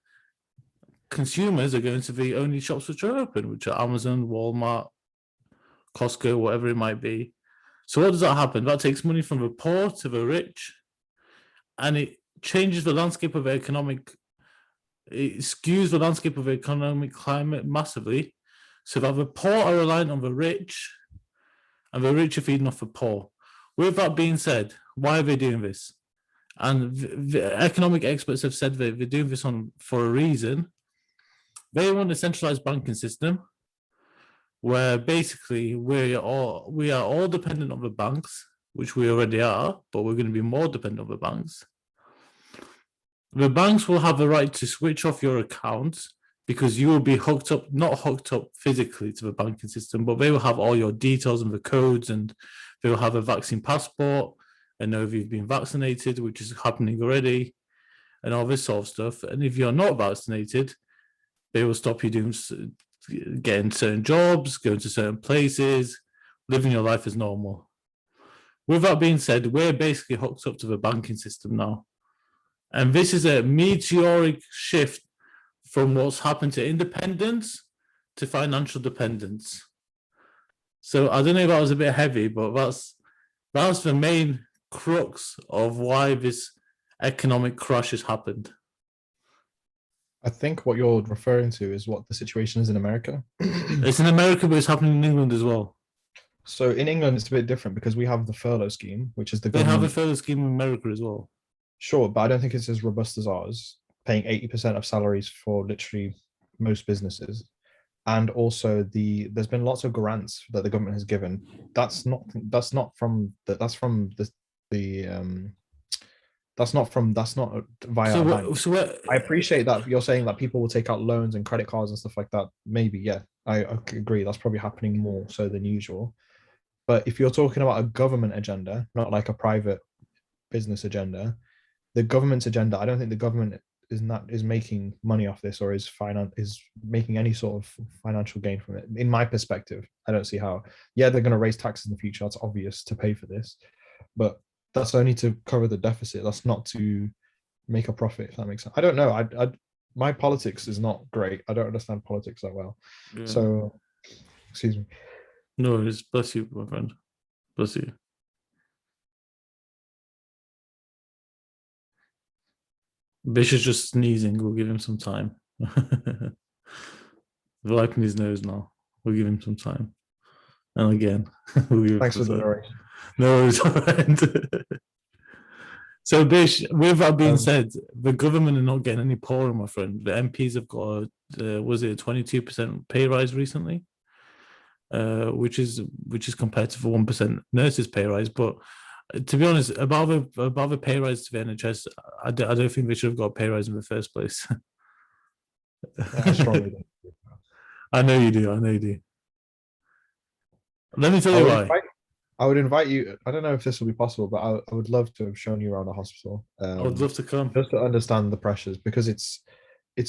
consumers are going to the only shops which are open, which are Amazon, Walmart, Costco, whatever it might be. So what does that happen? That takes money from the poor to the rich, and it changes the landscape of the economic, it skews the landscape of the economic climate massively, so that the poor are reliant on the rich, and the rich are feeding off the poor. With that being said, why are they doing this? And the economic experts have said that they're doing this for a reason. They want a centralized banking system where basically we are all dependent on the banks, which we already are, but we're going to be more dependent on the banks. The banks will have the right to switch off your accounts because you will be not hooked up physically to the banking system, but they will have all your details and the codes, and they will have a vaccine passport and know if you've been vaccinated, which is happening already, and all this sort of stuff. And if you're not vaccinated, they will stop you getting certain jobs, going to certain places, living your life as normal. With that being said, we're basically hooked up to the banking system now. And this is a meteoric shift from what's happened to independence to financial dependence. So I don't know if that was a bit heavy, but that's the main crux of why this economic crash has happened. I think what you're referring to is what the situation is in America. It's in America, but it's happening in England as well. So in England, it's a bit different because we have the furlough scheme, which is the They have a furlough scheme in America as well. Sure, but I don't think it's as robust as ours, paying 80% of salaries for literally most businesses. And also there's been lots of grants that the government has given. That's not via. I appreciate that you're saying that people will take out loans and credit cards and stuff like that. Maybe, yeah, I agree. That's probably happening more so than usual. But if you're talking about a government agenda, not like a private business agenda, the government's agenda, I don't think the government is making money off this or is making any sort of financial gain from it. In my perspective, I don't see how. Yeah, they're going to raise taxes in the future. That's obvious to pay for this, but that's only to cover the deficit. That's not to make a profit, if that makes sense. I don't know. My politics is not great. I don't understand politics that well. Yeah. So, excuse me. No, it's bless you, my friend. Bless you. Bish is just sneezing. We'll give him some time. Wiping his nose now. We'll give him some time. And again, we'll give Thanks for the narration. No, it's all right. So, Bish, with that being said, the government are not getting any poorer, my friend. The MPs have got was it a 22% pay rise recently, which is compared to the 1% nurses pay rise. But to be honest, above a pay rise to the NHS, I don't think they should have got a pay rise in the first place. I strongly do. I know you do. Let me tell you why. I would invite you. I don't know if this will be possible, but I would love to have shown you around the hospital. I would love to come just to understand the pressures, because it's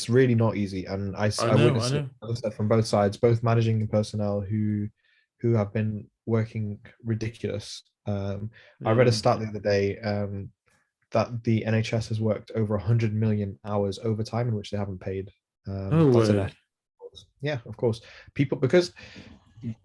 really not easy. And I witnessed it, as I said, from both sides, both managing personnel who have been working ridiculous. I read a stat the other day that the NHS has worked over 100 million hours overtime in which they haven't paid. Yeah, of course. People, because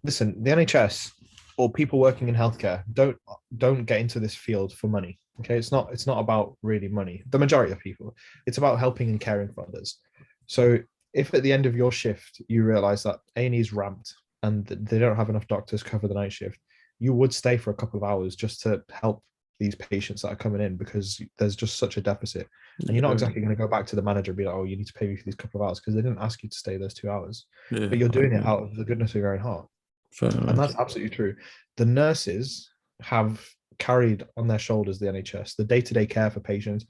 listen, the NHS or people working in healthcare don't get into this field for money. Okay, it's not about really money. The majority of people, it's about helping and caring for others. So if at the end of your shift you realize that A&E is ramped and they don't have enough doctors cover the night shift, you would stay for a couple of hours just to help these patients that are coming in, because there's just such a deficit. And you're not exactly going to go back to the manager and be like, oh, you need to pay me for these couple of hours, because they didn't ask you to stay those 2 hours. But you're doing it out of the goodness of your own heart. Fair And enough. that's absolutely true. The nurses have carried on their shoulders the NHS, the day-to-day care for patients.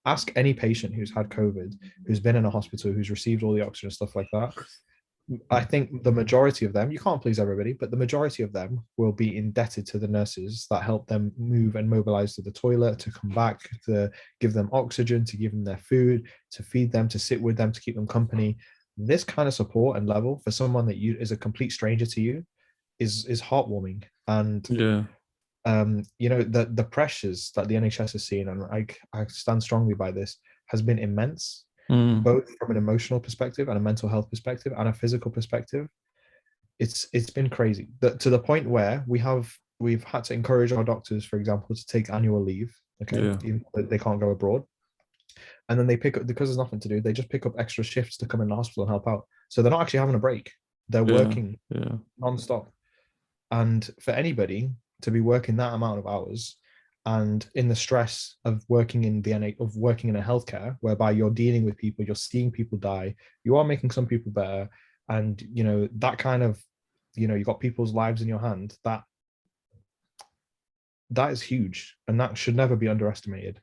Ask any patient who's had COVID, who's been in a hospital, who's received all the oxygen, stuff like that. I think the majority of them, you can't please everybody, but the majority of them will be indebted to the nurses that help them move and mobilize to the toilet, to come back, to give them oxygen, to give them their food, to feed them, to sit with them, to keep them company. This kind of support and level for someone that you is a complete stranger to you is heartwarming. And Yeah. the pressures that the NHS has seen, and I stand strongly by this, has been immense, Mm. both from an emotional perspective and a mental health perspective and a physical perspective. It's been crazy to the point where we've had to encourage our doctors, for example, to take annual leave. Okay, Yeah. even though they can't go abroad, and then they pick up, because there's nothing to do, they just pick up extra shifts to come in the hospital and help out. So they're not actually having a break; they're Yeah. working Yeah. non-stop. And for anybody to be working that amount of hours and in the stress of working in of working in a healthcare whereby you're dealing with people, you're seeing people die, you are making some people better, and that kind of, you got people's lives in your hand, that is huge, and that should never be underestimated.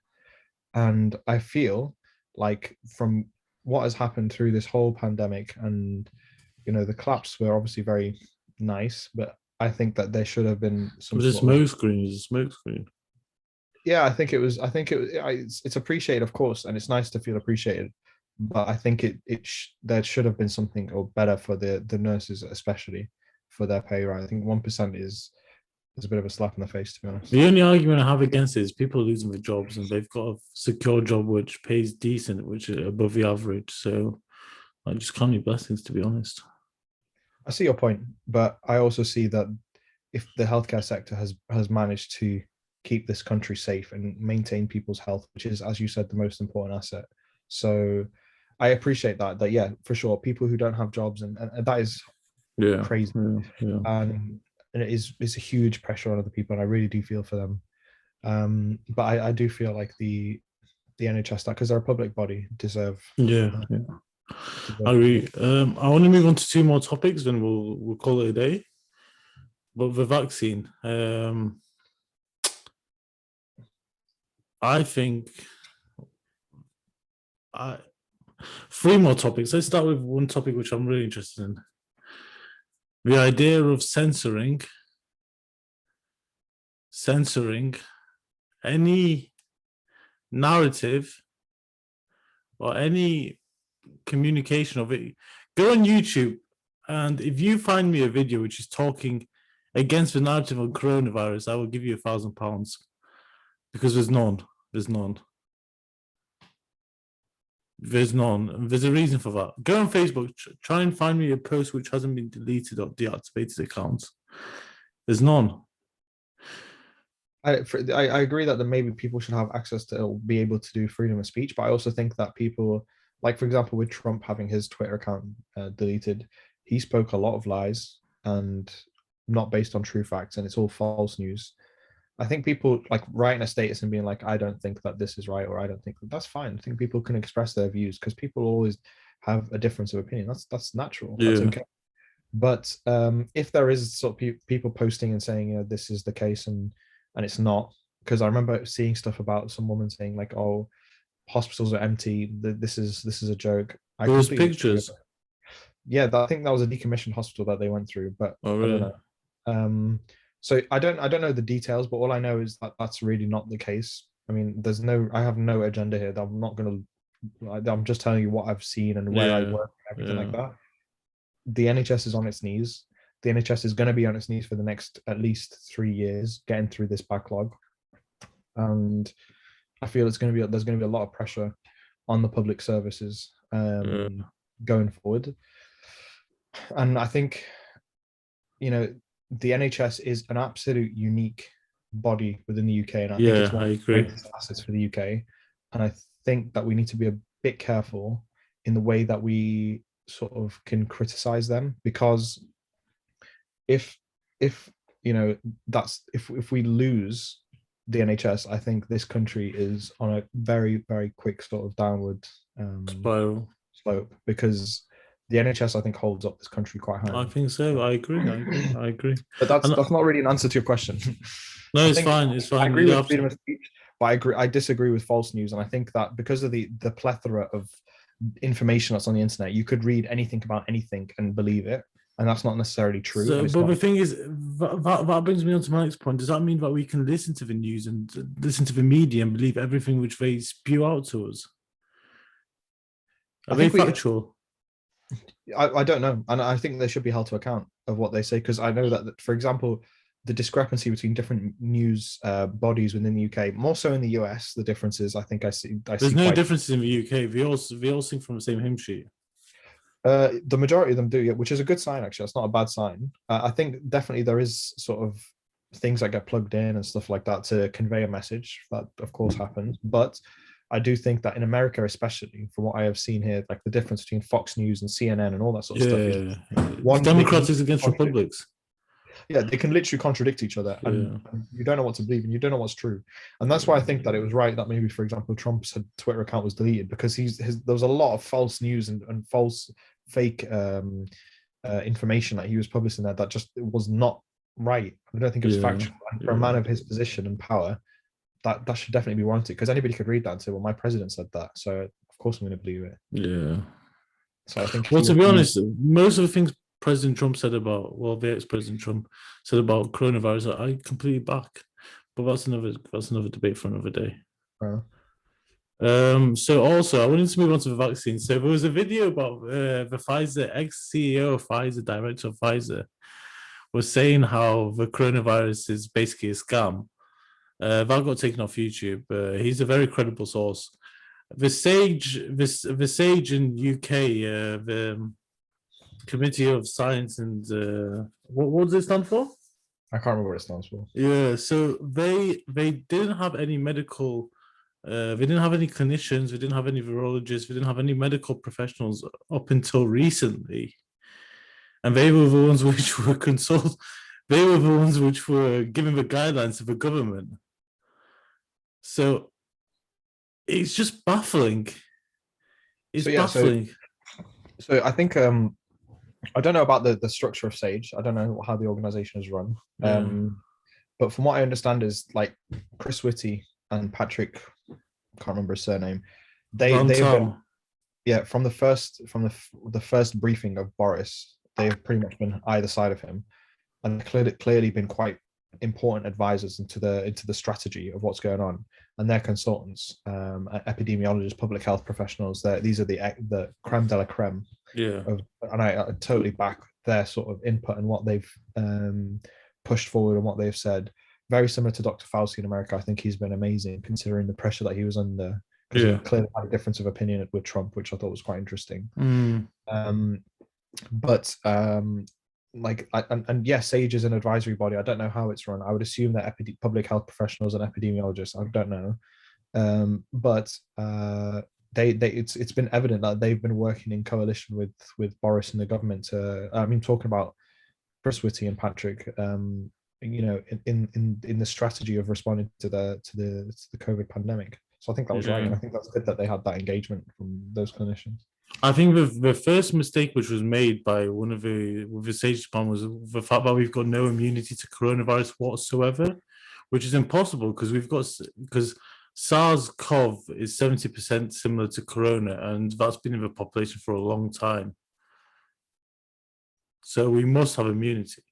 And I feel like from what has happened through this whole pandemic, and the collapse were obviously very nice, but I think that there should have been It some was a sort of, smoke screen. It was a smoke screen. yeah, it's appreciated, of course, and it's nice to feel appreciated, but I think there should have been something or better for the nurses, especially for their pay rise. I think 1% is a bit of a slap in the face, to be honest. The only argument I have against it is people losing their jobs and they've got a secure job which pays decent, which is above the average. So I just count your blessings, to be honest. I see your point, but I also see that if the healthcare sector has managed to keep this country safe and maintain people's health, which is, as you said, the most important asset. So I appreciate that yeah, for sure, people who don't have jobs, and that is Yeah. crazy, Yeah. Yeah. and it's a huge pressure on other people, and I really do feel for them. But I do feel like the NHS, that because they're a public body, Yeah. Yeah. I deserve agree. I want to move on to two more topics, then we'll call it a day. But the vaccine, I think I three more topics. Let's start with one topic which I'm really interested in. The idea of censoring any narrative or any communication of it. Go on YouTube, and if you find me a video which is talking against the narrative on coronavirus, I will give you £1,000 because there's none. There's none. There's none. There's a reason for that. Go on Facebook, try and find me a post which hasn't been deleted or deactivated accounts. There's none. I agree that maybe people should have access to be able to do freedom of speech, but I also think that people, like for example, with Trump having his Twitter account deleted, he spoke a lot of lies and not based on true facts, and it's all false news. I think people like writing a status and being like, I don't think that this is right, or I don't think that's fine. I think people can express their views because people always have a difference of opinion. That's natural. That's Yeah. okay. But if there is sort of people posting and saying, this is the case, and it's not, because I remember seeing stuff about some woman saying like, oh, hospitals are empty. This is a joke. I There was completely agree with pictures. her. Yeah, I think that was a decommissioned hospital that they went through, but Oh, I don't really? know. So I don't know the details, but all I know is that that's really not the case. I mean, I have no agenda here. That I'm not going to. I'm just telling you what I've seen and where I Yeah. work and everything like Yeah. that. The NHS is on its knees. The NHS is going to be on its knees for the next at least 3 years, getting through this backlog. And I feel there's going to be a lot of pressure on the public services Yeah. going forward. And I think the NHS is an absolute unique body within the UK, and I think it's Yeah, one I of the agree. greatest assets for the UK. And I think that we need to be a bit careful in the way that we sort of can criticize them, because if if that's if we lose the NHS, I think this country is on a very, very quick sort of downward Spiral. slope, because The NHS, I think, holds up this country quite I highly. think so. I agree. I agree. I agree. But that's And that's not really an answer to your question. no, I it's think fine. It's I fine. agree with freedom of speech, but I disagree with false news, and I think that because of the plethora of information that's on the internet, you could read anything about anything and believe it, and that's not necessarily true. So, And it's but not. the thing is, that brings me on to my next point. Does that mean that we can listen to the news and listen to the media and believe everything which they spew out to us? Are I they think we. factual? I don't know, and I think they should be held to account of what they say, because I know that, for example, the discrepancy between different news bodies within the UK, more so in the US, the differences I think I see There's no quite. differences in the UK. We all sing from the same hymn sheet. The majority of them do, yeah, which is a good sign actually. It's not a bad sign. I think definitely there is sort of things that get plugged in and stuff like that to convey a message. That of course happens, but I do think that in America, especially from what I have seen here, like the difference between Fox News and CNN and all that sort of stuff is Yeah, one. They can Democrats is against contradict, Republics. yeah, they can literally contradict each other, Yeah, and you don't know what to believe and you don't know what's true. And that's why I think that it was right that maybe, for example, Trump's Twitter account was deleted, because there was a lot of false news and false fake information that he was publishing there that just was not right. I don't think it was yeah, factual. And for a yeah, man of his position and power, that should definitely be warranted, because anybody could read that and say, well, my president said that, so of course I'm going to believe it. yeah. So I think Well, to be honest, most of the things President Trump said about, well, the ex-President Trump said about coronavirus, I completely back. But that's another debate for another day. So also I wanted to move on to the vaccine. So there was a video about the Pfizer ex-CEO of Pfizer, director of Pfizer, was saying how the coronavirus is basically a scam. That got taken off YouTube. He's a very credible source. The Sage in UK, the Committee of Science and what does it stand for? I can't remember what it stands for. Yeah, so they didn't have any medical, they didn't have any clinicians, they didn't have any virologists, they didn't have any medical professionals up until recently, and they were the ones which were consulted. They were the ones which were giving the guidelines to the government. So it's just baffling. It's baffling. So I think I don't know about the structure of Sage. I don't know how the organization is run. Yeah. But from what I understand is like Chris Whitty and Patrick, can't remember his surname. They've been, yeah, from the first briefing of Boris, they've pretty much been either side of him, and clearly been quite important advisors into the strategy of what's going on. And they're consultants, epidemiologists, public health professionals. These are the creme de la creme. Yeah. And I totally back their sort of input and what they've pushed forward and what they've said. Very similar to Dr. Fauci in America. I think he's been amazing considering the pressure that he was under, because he clearly had a difference of opinion with Trump, which I thought was quite interesting. Yes, Sage is an advisory body. I don't know how it's run. I would assume that public health professionals and epidemiologists. I don't know, but it's been evident that they've been working in coalition with Boris and the government. Talking about Chris Whitty and Patrick. In the strategy of responding to the COVID pandemic. So I think that was right, and I think that's good that they had that engagement from those clinicians. I think the first mistake which was made by one of the Sage Department was the fact that we've got no immunity to coronavirus whatsoever, which is impossible because SARS-CoV is 70% similar to corona, and that's been in the population for a long time. So we must have immunity.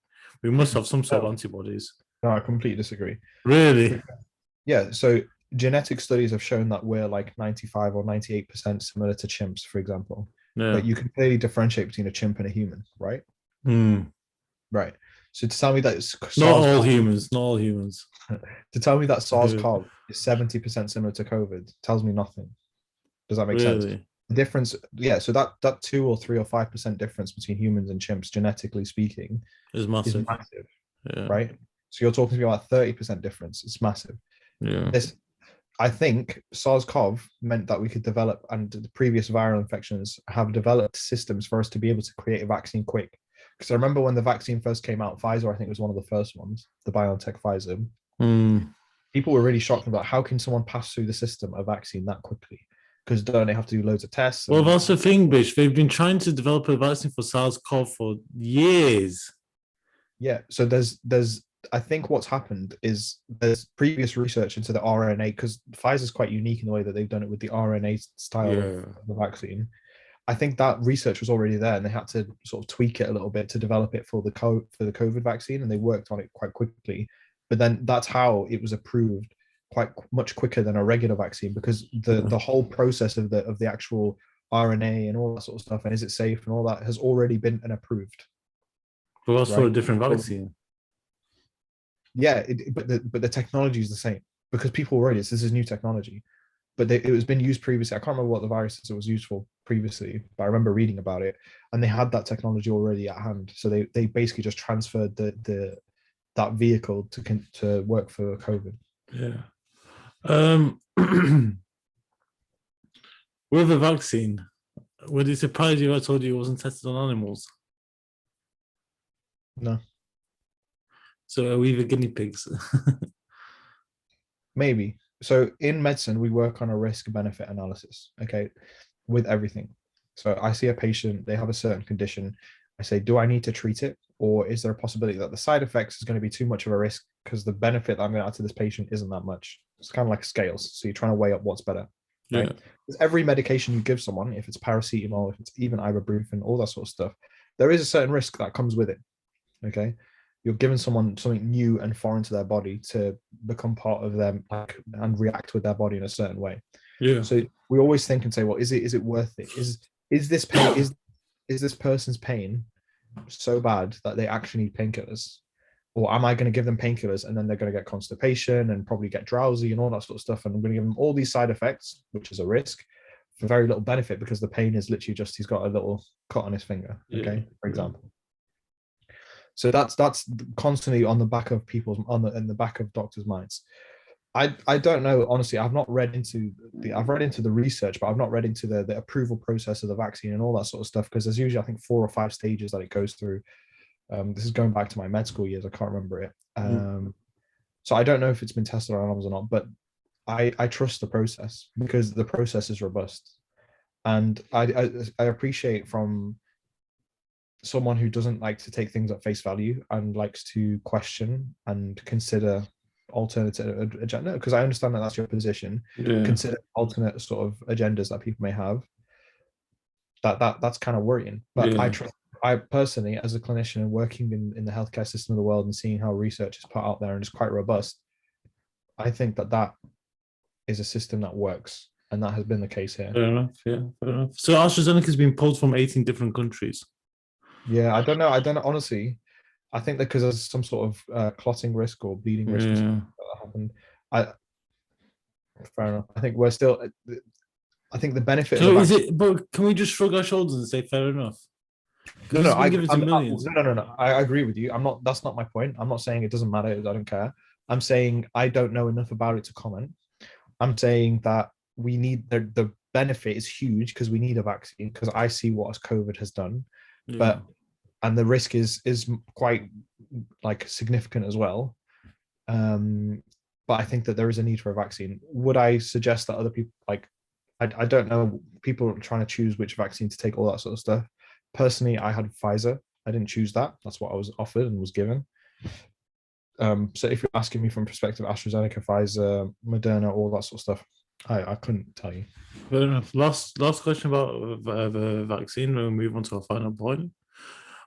We must have some sort of antibodies. No, I completely disagree. Really? Yeah. So genetic studies have shown that we're like 95 or 98% similar to chimps, for example. Yeah. But you can clearly differentiate between a chimp and a human, right? Right. So to tell me that it's not all humans. To tell me that SARS-CoV is 70% similar to COVID tells me nothing. Does that make sense? The difference, yeah. So that 2 or 3 or 5% difference between humans and chimps, genetically speaking, is massive. Yeah. Right. So you're talking about 30% difference. It's massive. Yeah. I think SARS-CoV meant that we could develop, and the previous viral infections have developed systems for us to be able to create a vaccine quick. Because I remember when the vaccine first came out, Pfizer, I think, was one of the first ones, the BioNTech Pfizer. People were really shocked about how can someone pass through the system a vaccine that quickly. because don't they have to do loads of tests? Well, And that's the thing, Bish. They've been trying to develop a vaccine for SARS-CoV for years. yeah, so there's I think what's happened is there's previous research into the RNA, because Pfizer's quite unique in the way that they've done it with the RNA style of the vaccine. I think that research was already there, and they had to sort of tweak it a little bit to develop it for the COVID vaccine, and they worked on it quite quickly. But then that's how it was approved quite much quicker than a regular vaccine, because the whole process of the actual RNA and all that sort of stuff, and is it safe and all that, has already been approved. But that's for a Right? different vaccine. Yeah, but the technology is the same, because people already, this is new technology, but it was been used previously. I can't remember what the viruses it was used for previously, but I remember reading about it, and they had that technology already at hand. So they basically just transferred that vehicle to work for COVID. Yeah. With the vaccine, would it surprise you if I told you it wasn't tested on animals? No. So are we the guinea pigs? Maybe. So in medicine, we work on a risk benefit analysis, okay, with everything. So I see a patient, they have a certain condition. I say, do I need to treat it? Or is there a possibility that the side effects is going to be too much of a risk because the benefit that I'm going to add to this patient isn't that much? It's kind of like scales. So you're trying to weigh up what's better, right? Yeah. Because every medication you give someone, if it's paracetamol, if it's even ibuprofen, all that sort of stuff, there is a certain risk that comes with it, okay? You're giving someone something new and foreign to their body to become part of them, like, and react with their body in a certain way. Yeah. So we always think and say, well, is it worth it? Is this pain is this person's pain so bad that they actually need painkillers? Or am I going to give them painkillers and then they're going to get constipation and probably get drowsy and all that sort of stuff? And I'm going to give them all these side effects, which is a risk, for very little benefit, because the pain is literally just he's got a little cut on his finger, okay, for example. So that's constantly on the back of people's in the back of doctors' minds. I don't know, honestly. I've read into the research, but I've not read into the approval process of the vaccine and all that sort of stuff, because there's usually, I think, 4 or 5 stages that it goes through. This is going back to my med school years. I can't remember it. So I don't know if it's been tested on animals or not, but I trust the process, because the process is robust, and I appreciate from someone who doesn't like to take things at face value and likes to question and consider alternative agenda, because I understand that that's your position. Consider alternate sort of agendas that people may have. That's kind of worrying. But I personally, as a clinician and working in the healthcare system of the world and seeing how research is put out there and is quite robust, I think that is a system that works, and that has been the case here. Fair enough. Yeah, fair enough. So AstraZeneca has been pulled from 18 different countries. Yeah, I don't know. Honestly, I think that because there's some sort of clotting risk or bleeding risk that happened. Fair enough. I think we're still. I think the benefit. So is it? But can we just shrug our shoulders and say fair enough? No, I agree with you. I'm not. That's not my point. I'm not saying it doesn't matter. I don't care. I'm saying I don't know enough about it to comment. I'm saying that we need the benefit is huge, because we need a vaccine, because I see what COVID has done, but and the risk is quite like significant as well. But I think that there is a need for a vaccine. Would I suggest that other people, like, I don't know, people trying to choose which vaccine to take, all that sort of stuff. Personally, I had Pfizer. I didn't choose that. That's what I was offered and was given. So if you're asking me from perspective, AstraZeneca, Pfizer, Moderna, all that sort of stuff, I couldn't tell you. Fair enough. Last question about the vaccine. We'll move on to our final point.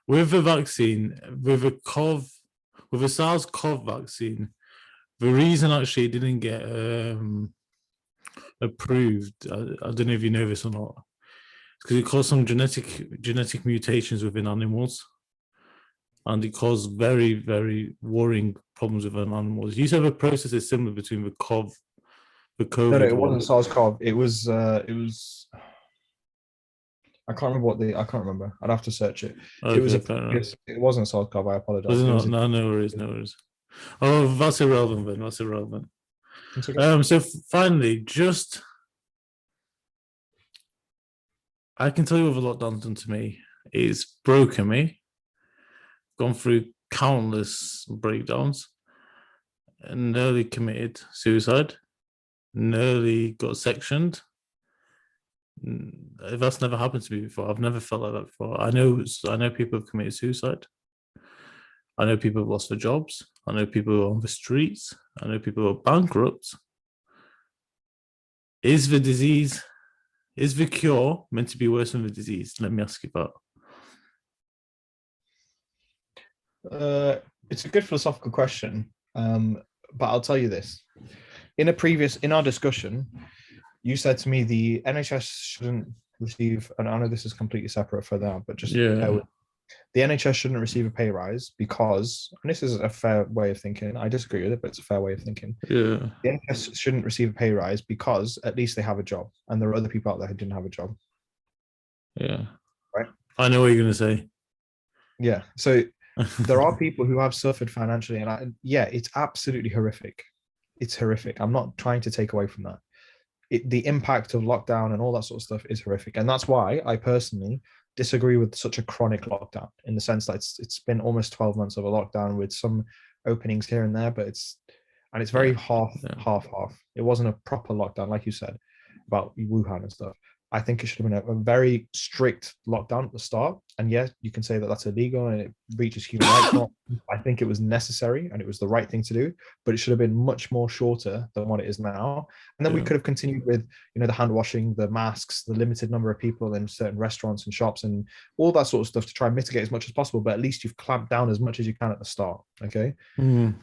With the vaccine, with a SARS-CoV vaccine, the reason actually it didn't get approved, I don't know if you know this or not, because it caused some genetic mutations within animals, and it caused very, very worrying problems within animals. You said the process is similar between the COVID. No, it wasn't SARS-CoV. It was. I can't remember. I'd have to search it. Okay, it wasn't SARS-CoV. I apologize. No worries. Oh, that's irrelevant then. That's irrelevant. Okay. So finally, I can tell you what the lockdown's done to me. It's broken me. Gone through countless breakdowns, and nearly committed suicide, nearly got sectioned, That's never happened to me before. I've never felt like that before. I know people have committed suicide. I know people have lost their jobs. I know people who are on the streets. I know people who are bankrupt. Is the cure meant to be worse than the disease? Let me ask you that. It's a good philosophical question, but I'll tell you this: in our discussion, you said to me the NHS shouldn't receive, and I know this is completely separate for now, but just Yeah, the NHS shouldn't receive a pay rise because, and this is a fair way of thinking. I disagree with it, but it's a fair way of thinking. yeah, The NHS shouldn't receive a pay rise because at least they have a job, and there are other people out there who didn't have a job. yeah. Right. I know what you're gonna say. Yeah. So there are people who have suffered financially, and yeah, it's absolutely horrific. It's horrific. I'm not trying to take away from that. The impact of lockdown and all that sort of stuff is horrific, and that's why I personally disagree with such a chronic lockdown in the sense that it's been almost 12 months of a lockdown with some openings here and there, but it's very Yeah, half. It wasn't a proper lockdown, like you said about Wuhan and stuff. I think it should have been a very strict lockdown at the start. And yes, you can say that that's illegal and it breaches human rights. I think it was necessary and it was the right thing to do, but it should have been much more shorter than what it is now. And then we yeah, could have continued with, the hand washing, the masks, the limited number of people in certain restaurants and shops, and all that sort of stuff to try and mitigate as much as possible. But at least you've clamped down as much as you can at the start. Okay. Mm.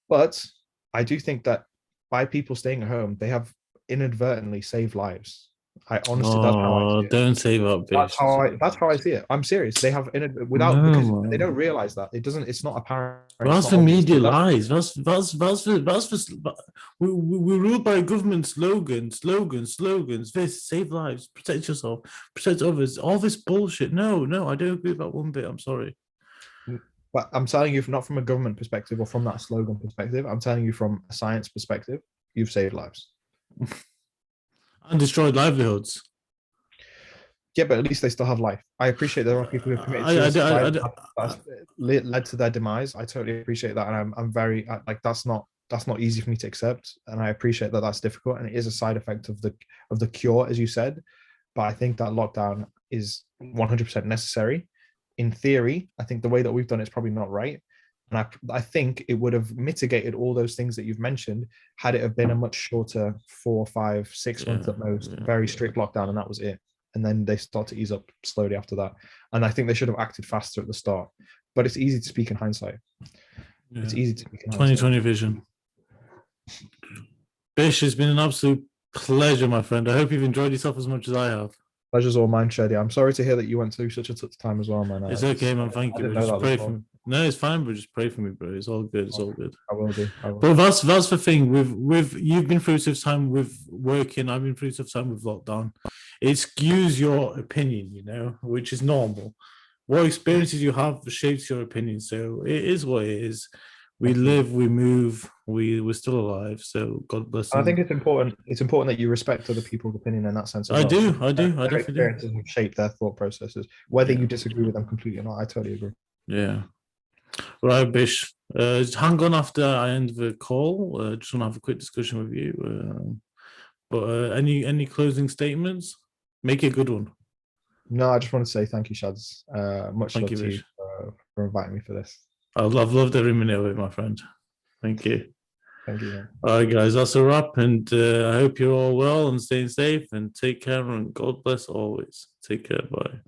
But I do think that by people staying at home, they have inadvertently saved lives. I honestly, that's how I Oh, see it. don't say that, bitch. That's how I see it. I'm serious. They have without, No, because they man. don't realize that it's not apparent. It's That's not the obvious. media lies. We're ruled by a government slogans. This save lives, protect yourself, protect others. All this bullshit. No, I don't agree with that one bit. I'm sorry. But I'm telling you, not from a government perspective or from that slogan perspective. I'm telling you from a science perspective. You've saved lives. And destroyed livelihoods. Yeah, but at least they still have life. I appreciate there are people who have committed suicide that's led to their demise. I totally appreciate that, and I'm very like that's not easy for me to accept, and I appreciate that that's difficult, and it is a side effect of the cure, as you said. But I think that lockdown is 100% necessary. In theory, I think the way that we've done it is probably not right, and I think it would have mitigated all those things that you've mentioned had it have been a much shorter 4, 5, 6 months at most, very strict lockdown, and that was it. And then they start to ease up slowly after that. And I think they should have acted faster at the start. But it's easy to speak in hindsight. Yeah. It's easy to speak in 2020 vision. Bish, it's been an absolute pleasure, my friend. I hope you've enjoyed yourself as much as I have. Pleasure's all mine, Shady. I'm sorry to hear that you went through such a tough time as well, man. It's okay, man. Thank you. Just pray for me. No, it's fine, but just pray for me, bro. It's all good. It's all good. I will do. But that's the thing. With you've been through tough time with working. I've been through tough time with lockdown. It skews your opinion, which is normal. What experiences you have shapes your opinion. So it is what it is. We live, we move, we're still alive. So God bless them. I think it's important. It's important that you respect other people's opinion in that sense. I do. I definitely experiences have shaped their thought processes. Whether you disagree with them completely or not, I totally agree. Yeah. Right, Bish. Hang on after I end the call. Just want to have a quick discussion with you. But any closing statements? Make it a good one. No, I just want to say thank you, Shads. Much love to you for inviting me for this. I've loved every minute of it, my friend. Thank you. Thank you, man. All right, guys, that's a wrap. And I hope you're all well and staying safe and take care. And God bless always. Take care. Bye.